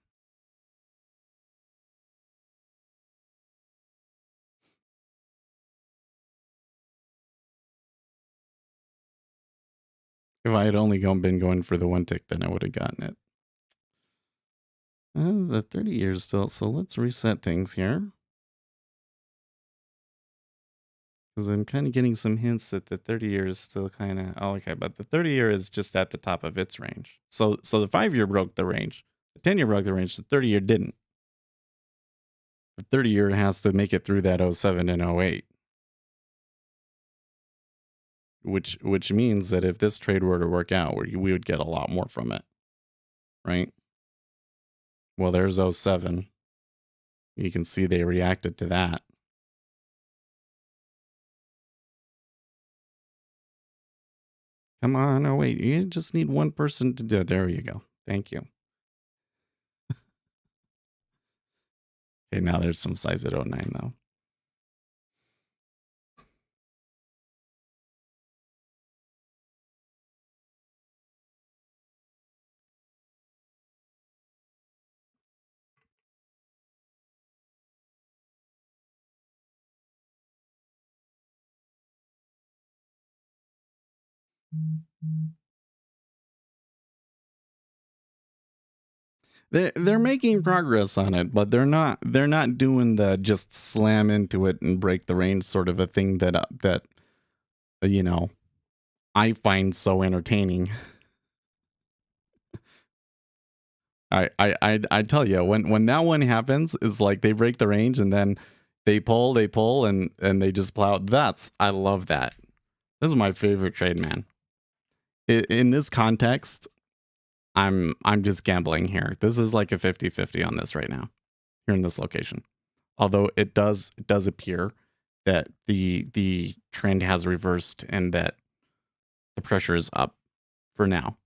If I had only been going for the one tick, then I would have gotten it. The 30 years still, so let's reset things here. Because I'm kind of getting some hints that the 30 year is still kind of, oh, okay, but the 30 year is just at the top of its range. So the 5-year broke the range. The 10-year broke the range. The 30-year didn't. The 30-year has to make it through that 07 and 08. Which means that if this trade were to work out, we would get a lot more from it. Right? Well, there's 07. You can see they reacted to that. Come on. Oh, wait. You just need one person to do it. There you go. Thank you. Okay, now there's some size at 09, though. They're making progress on it, but they're not doing the just slam into it and break the range sort of a thing that you know I find so entertaining. I tell you, when that one happens, it's like they break the range and then they pull and they just plow. I love that. This is my favorite trade, man. In this context, I'm just gambling here. This is like a 50-50 on this right now, here in this location. Although it does appear that the trend has reversed and that the pressure is up for now.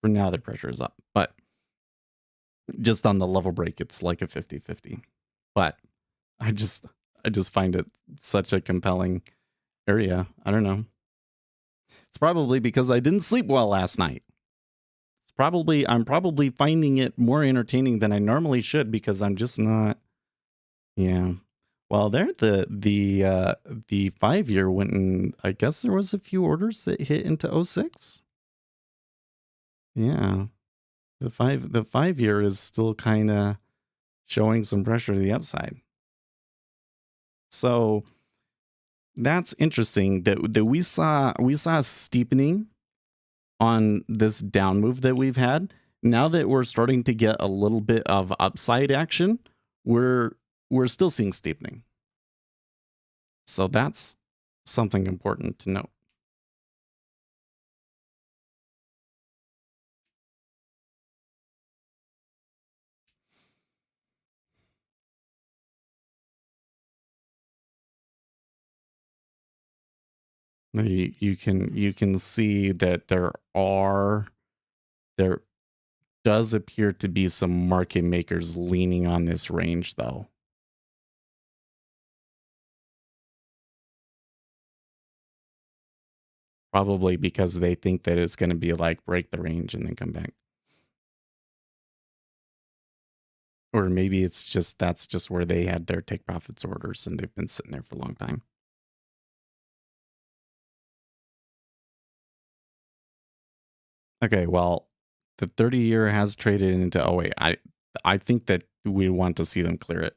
For now, the pressure is up. But just on the level break, it's like a 50-50. But I just find it such a compelling area. I don't know. It's probably because I didn't sleep well last night. I'm probably finding it more entertaining than I normally should because I'm just not. Yeah. Well, there the 5-year went and I guess there was a few orders that hit into 06. Yeah. The 5-year is still kind of showing some pressure to the upside. So that's interesting that we saw steepening on this down move that we've had. Now that we're starting to get a little bit of upside action, we're still seeing steepening. So that's something important to note. You can see that there are There does appear to be some market makers leaning on this range, though. Probably because they think that it's going to be like break the range and then come back. Or maybe it's just that's just where they had their take profits orders and they've been sitting there for a long time. Okay, well, the 30-year has traded into 08. I think that we want to see them clear it.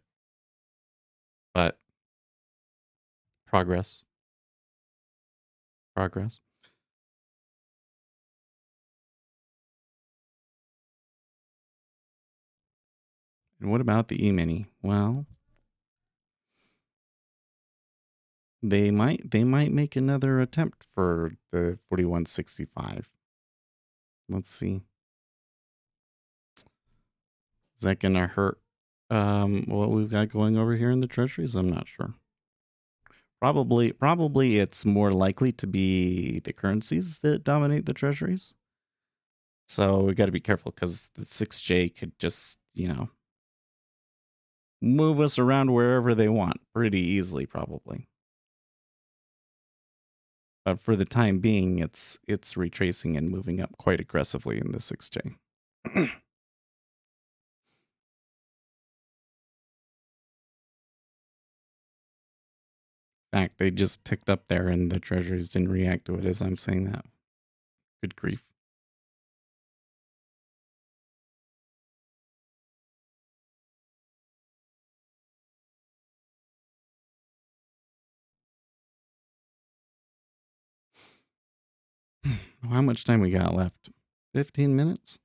But progress. Progress. And what about the E-mini? Well, they might make another attempt for the 4165. Let's see. Is that gonna hurt what we've got going over here in the treasuries? I'm not sure. Probably it's more likely to be the currencies that dominate the treasuries. So we got to be careful because the 6J could just, move us around wherever they want pretty easily, probably. But for the time being, it's retracing and moving up quite aggressively in the 6J. In fact, they just ticked up there and the treasuries didn't react to it as I'm saying that. Good grief. How much time we got left? 15 minutes?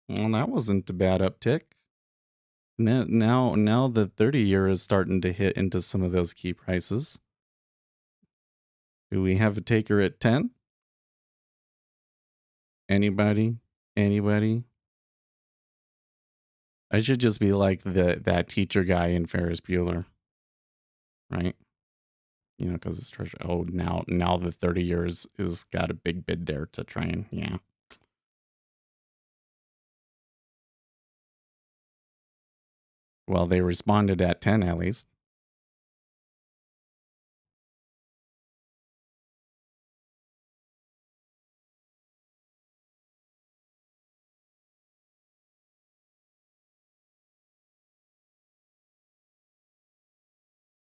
Well, that wasn't a bad uptick. Now the 30-year is starting to hit into some of those key prices. Do we have a taker at 10? Anybody? I should just be like that teacher guy in Ferris Bueller, right? Because it's treasure. Oh, now the 30 years is got a big bid there to try and Well, they responded at 10 at least.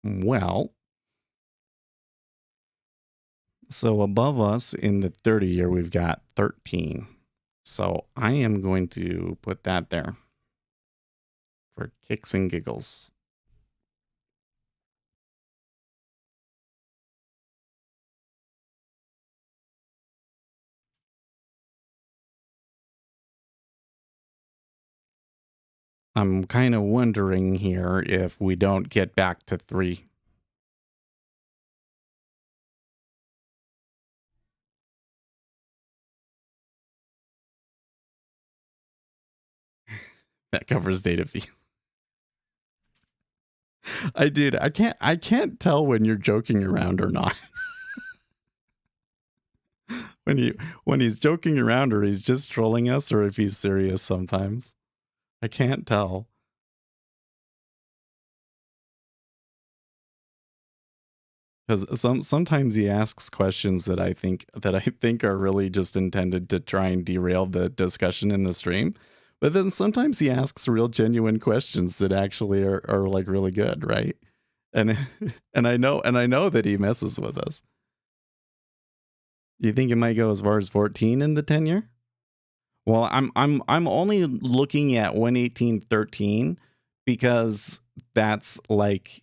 Well, so above us in the 30-year, we've got 13. So I am going to put that there for kicks and giggles. I'm kind of wondering here if we don't get back to 3. That covers data fee. I can't tell when you're joking around or not. when he's joking around or he's just trolling us or if he's serious sometimes. I can't tell. Because sometimes he asks questions that I think are really just intended to try and derail the discussion in the stream. But then sometimes he asks real genuine questions that actually are like really good, right? And I know that he messes with us. You think it might go as far as 14 in the 10-year? Well, I'm only looking at 118.13 because that's like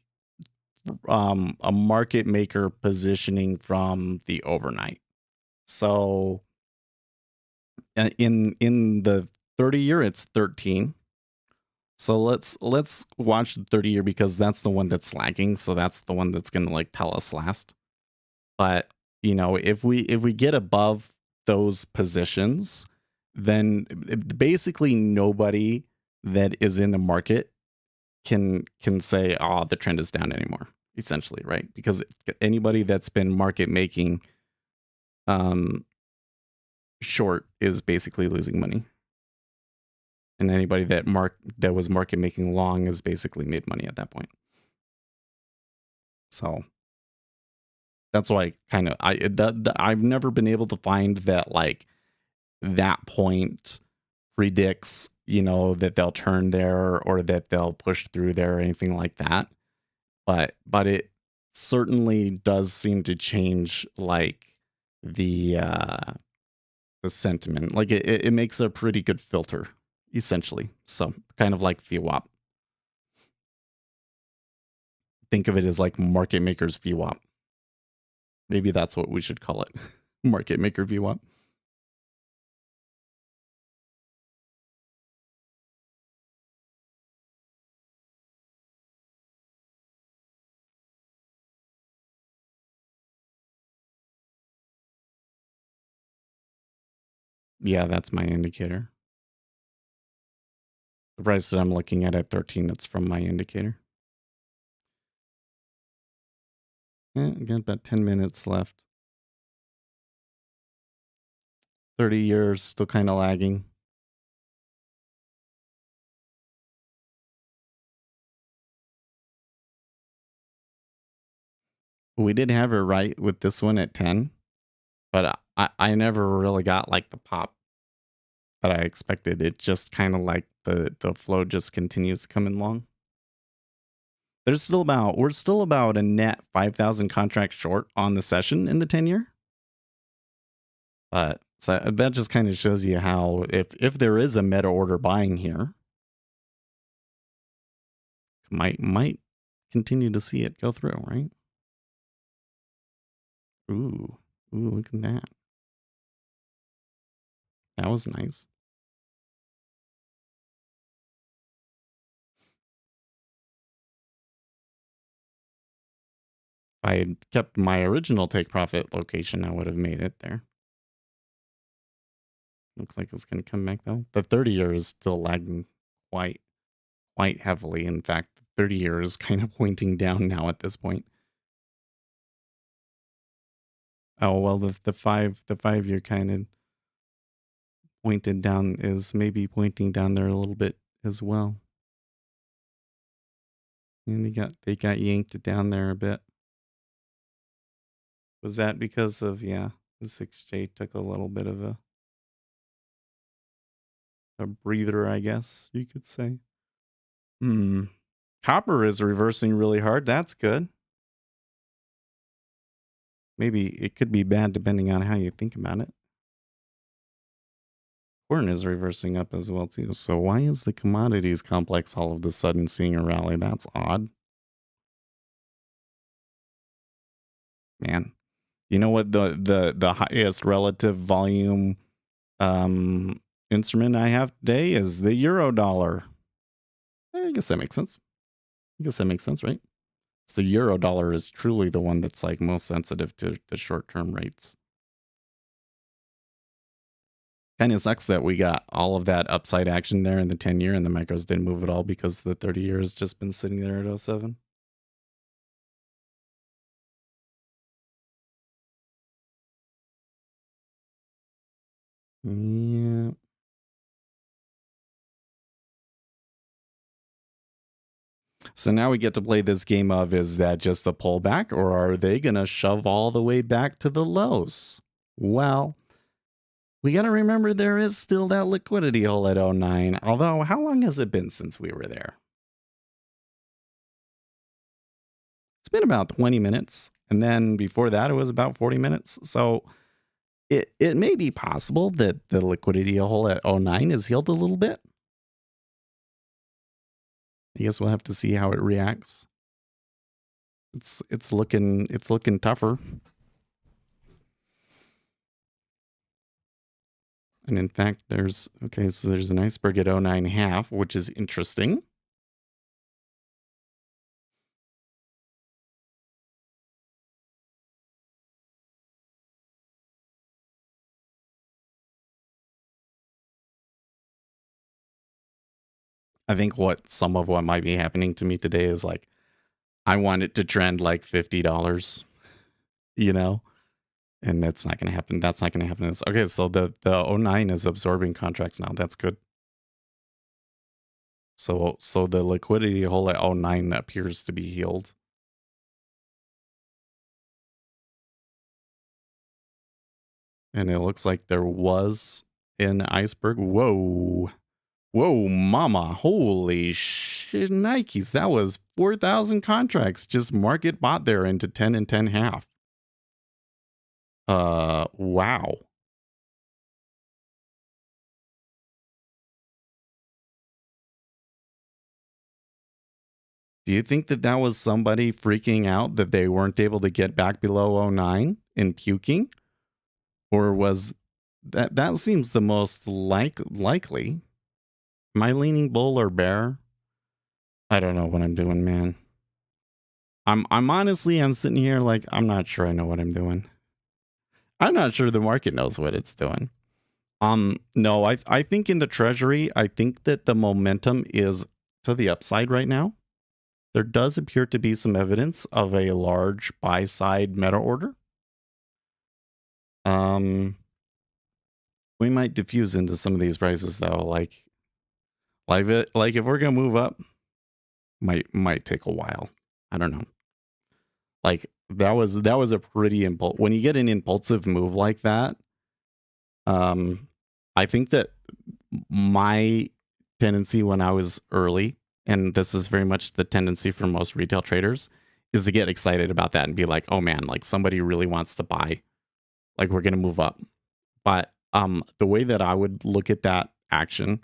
a market maker positioning from the overnight. So in the 30-year it's 13. So let's watch the 30-year because that's the one that's lagging, so that's the one that's going to like tell us last. But, if we get above those positions, then basically nobody that is in the market can say, oh, the trend is down anymore, essentially, right? Because anybody that's been market making short is basically losing money. And anybody that was market making long has basically made money at that point. So that's why I've never been able to find that like that point predicts, that they'll turn there or that they'll push through there or anything like that. But it certainly does seem to change like the sentiment. Like it makes a pretty good filter, essentially. So kind of like VWAP. Think of it as like market makers VWAP. Maybe that's what we should call it. Market maker VWAP. Yeah, that's my indicator. The price that I'm looking at 13, that's from my indicator. Got about 10 minutes left. 30 years, still kind of lagging. We did have it right with this one at 10, but I never really got like the pop that I expected. It just kind of like the flow just continues to come in long. We're still about a net 5,000 contracts short on the session in the 10-year. But so that just kind of shows you how if there is a meta order buying here, might continue to see it go through, right? Ooh, look at that. That was nice. If I had kept my original take profit location, I would have made it there. Looks like it's going to come back though. The 30-year is still lagging quite heavily. In fact, the 30-year is kind of pointing down now at this point. Oh well, the 5-year kind of pointed down is maybe pointing down there a little bit as well. And they got yanked down there a bit. Was that because of the 6J took a little bit of a breather, I guess you could say. Copper is reversing really hard. That's good. Maybe it could be bad depending on how you think about it. Corn is reversing up as well too. So why is the commodities complex all of a sudden seeing a rally? That's odd. Man, you know what the highest relative volume instrument I have today is the euro dollar. I guess that makes sense. Right? So the euro dollar is truly the one that's like most sensitive to the short-term rates. Kind of sucks that we got all of that upside action there in the 10-year and the micros didn't move at all because the 30-year has just been sitting there at 07. Yeah. So now we get to play this game of, is that just a pullback or are they going to shove all the way back to the lows? Well, we got to remember there is still that liquidity hole at 09. Although, how long has it been since we were there? It's been about 20 minutes. And then before that, it was about 40 minutes. So it may be possible that the liquidity hole at 09 is healed a little bit. I guess we'll have to see how it reacts. It's looking tougher. And in fact, there's an iceberg at 09.5, which is interesting. I think some of what might be happening to me today is like, I want it to trend like $50, you know? And that's not going to happen. That's not going to happen. Okay, so the 09 is absorbing contracts now. That's good. So the liquidity hole at 09 appears to be healed. And it looks like there was an iceberg. Whoa, mama. Holy shit, Nikes. That was 4,000 contracts. Just market bought there into 10 and 10 half. Wow. Do you think that was somebody freaking out that they weren't able to get back below 09 and puking? Or was that seems the most likely? Am I leaning bull or bear? I don't know what I'm doing, man. I'm honestly, I'm sitting here like, I'm not sure I know what I'm doing. I'm not sure the market knows what it's doing. No, I think in the treasury, I think that the momentum is to the upside right now. There does appear to be some evidence of a large buy side meta order. We might diffuse into some of these prices though, like if we're gonna move up, might take a while. I don't know. Like that was a pretty when you get an impulsive move like that. I think that my tendency when I was early, and this is very much the tendency for most retail traders, is to get excited about that and be like, oh man, like somebody really wants to buy, like we're gonna move up. But the way that I would look at that action,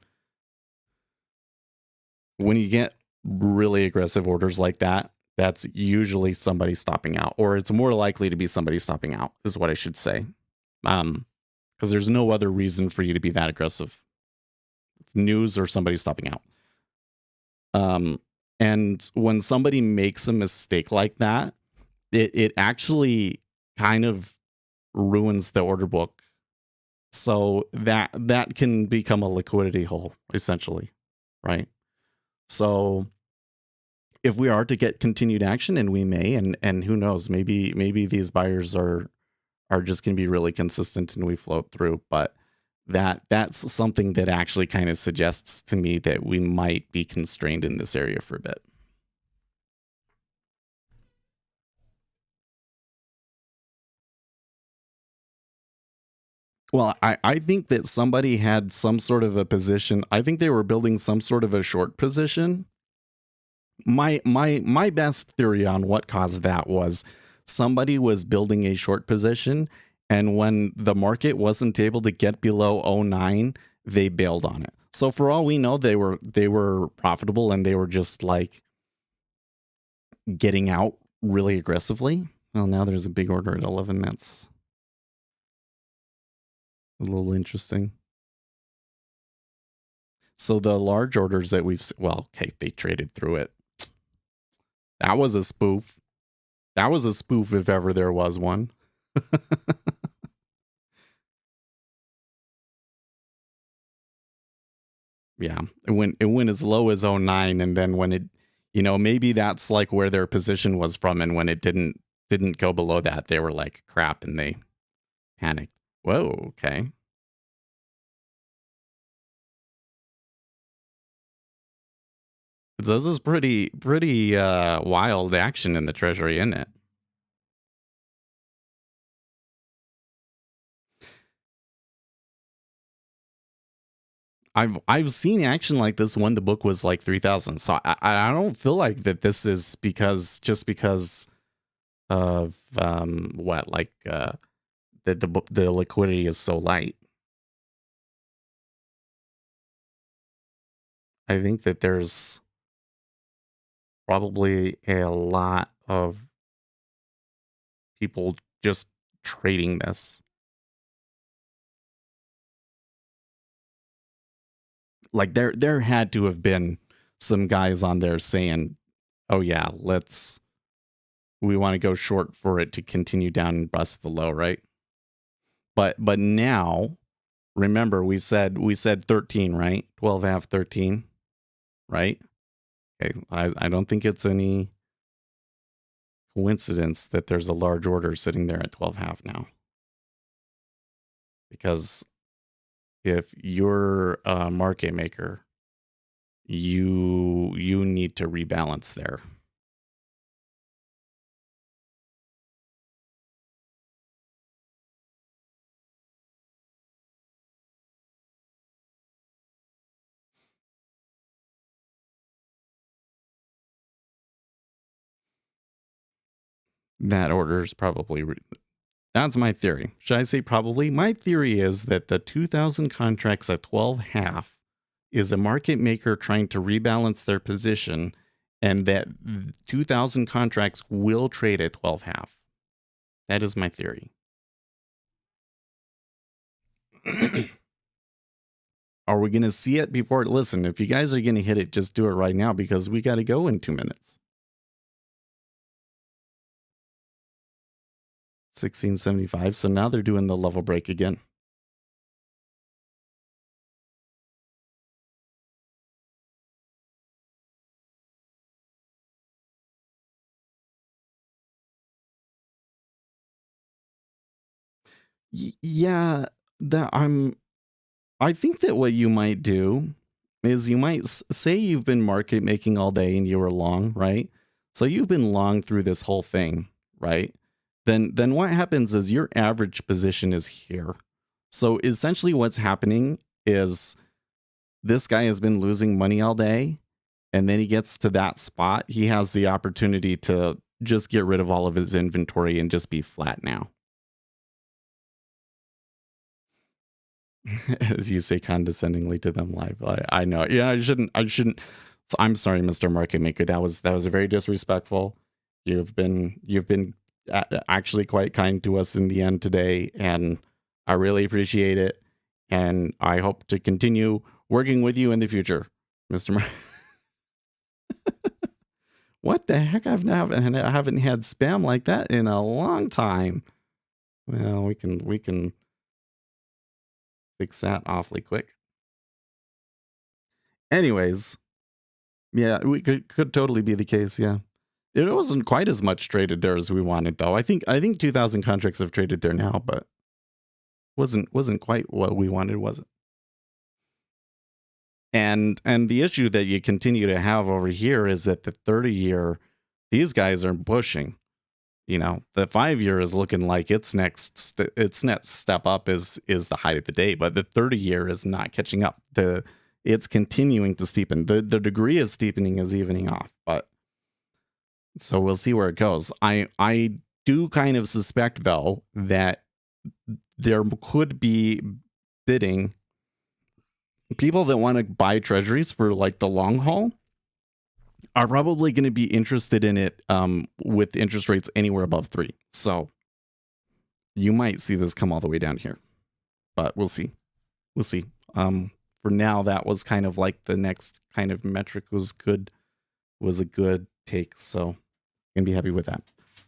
when you get really aggressive orders like that, that's usually somebody stopping out, or it's more likely to be somebody stopping out, is what I should say. Because there's no other reason for you to be that aggressive. It's news or somebody stopping out. And when somebody makes a mistake like that, it actually kind of ruins the order book. So that can become a liquidity hole, essentially, right? So if we are to get continued action, and we may, and who knows, maybe these buyers are just going to be really consistent and we float through, but that's something that actually kind of suggests to me that we might be constrained in this area for a bit. Well, I think that somebody had some sort of a position. I think they were building some sort of a short position. My best theory on what caused that was somebody was building a short position, and when the market wasn't able to get below 09, they bailed on it. So for all we know, they were profitable and they were just like getting out really aggressively. Well, now there's a big order at 11. That's a little interesting. So the large orders that okay, they traded through it. That was a spoof. That was a spoof if ever there was one. Yeah, it went as low as 09, and then when it, maybe that's like where their position was from, and when it didn't go below that, they were like, crap, and they panicked. Whoa, okay. This is pretty wild action in the treasury, isn't it? I've seen action like this when the book was like 3,000. So I don't feel like that this is because of what, like that the liquidity is so light. I think that there's probably a lot of people just trading this. Like there had to have been some guys on there saying, oh yeah, we want to go short for it to continue down and bust the low, right? But now, remember, we said 13, right? 12 half 13. right? Okay, I don't think it's any coincidence that there's a large order sitting there at 12.5 now. Because if you're a market maker, you need to rebalance there. That order is probably that's my theory. Should I say probably? My theory is that the 2,000 contracts at 12.5 is a market maker trying to rebalance their position, and that 2,000 contracts will trade at 12.5. That is my theory. Are we going to see it before? Listen, if you guys are going to hit it, just do it right now because we got to go in 2 minutes. 1675. So now they're doing the level break again. Yeah, I think that what you might do is you might say you've been market making all day and you were long, right? So you've been long through this whole thing, right? Then what happens is your average position is here. So essentially what's happening is this guy has been losing money all day, and then he gets to that spot. He has the opportunity to just get rid of all of his inventory and just be flat now. As you say condescendingly to them live. I know. Yeah, I shouldn't. I'm sorry, Mr. Market Maker. That was very disrespectful. You've been actually quite kind to us in the end today, and I really appreciate it. And I hope to continue working with you in the future, Mr. What the heck? I haven't had spam like that in a long time. Well, we can fix that awfully quick. Anyways, yeah, we could totally be the case. Yeah, it wasn't quite as much traded there as we wanted, though. I think 2,000 contracts have traded there now, but wasn't quite what we wanted, was it? And the issue that you continue to have over here is that the 30-year, these guys are pushing. You know, the 5-year is looking like its next step up is the height of the day, but the 30-year is not catching up. It's continuing to steepen. The degree of steepening is evening off, but so we'll see where it goes. I do kind of suspect, though, that there could be bidding people that want to buy treasuries for like the long haul are probably going to be interested in it with interest rates anywhere above 3. So you might see this come all the way down here, but we'll see. We'll see. For now, that was kind of like the next kind of metric was a good take. So I'm going to be happy with that.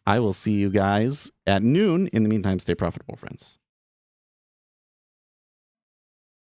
I will see you guys at noon. In the meantime, stay profitable, friends.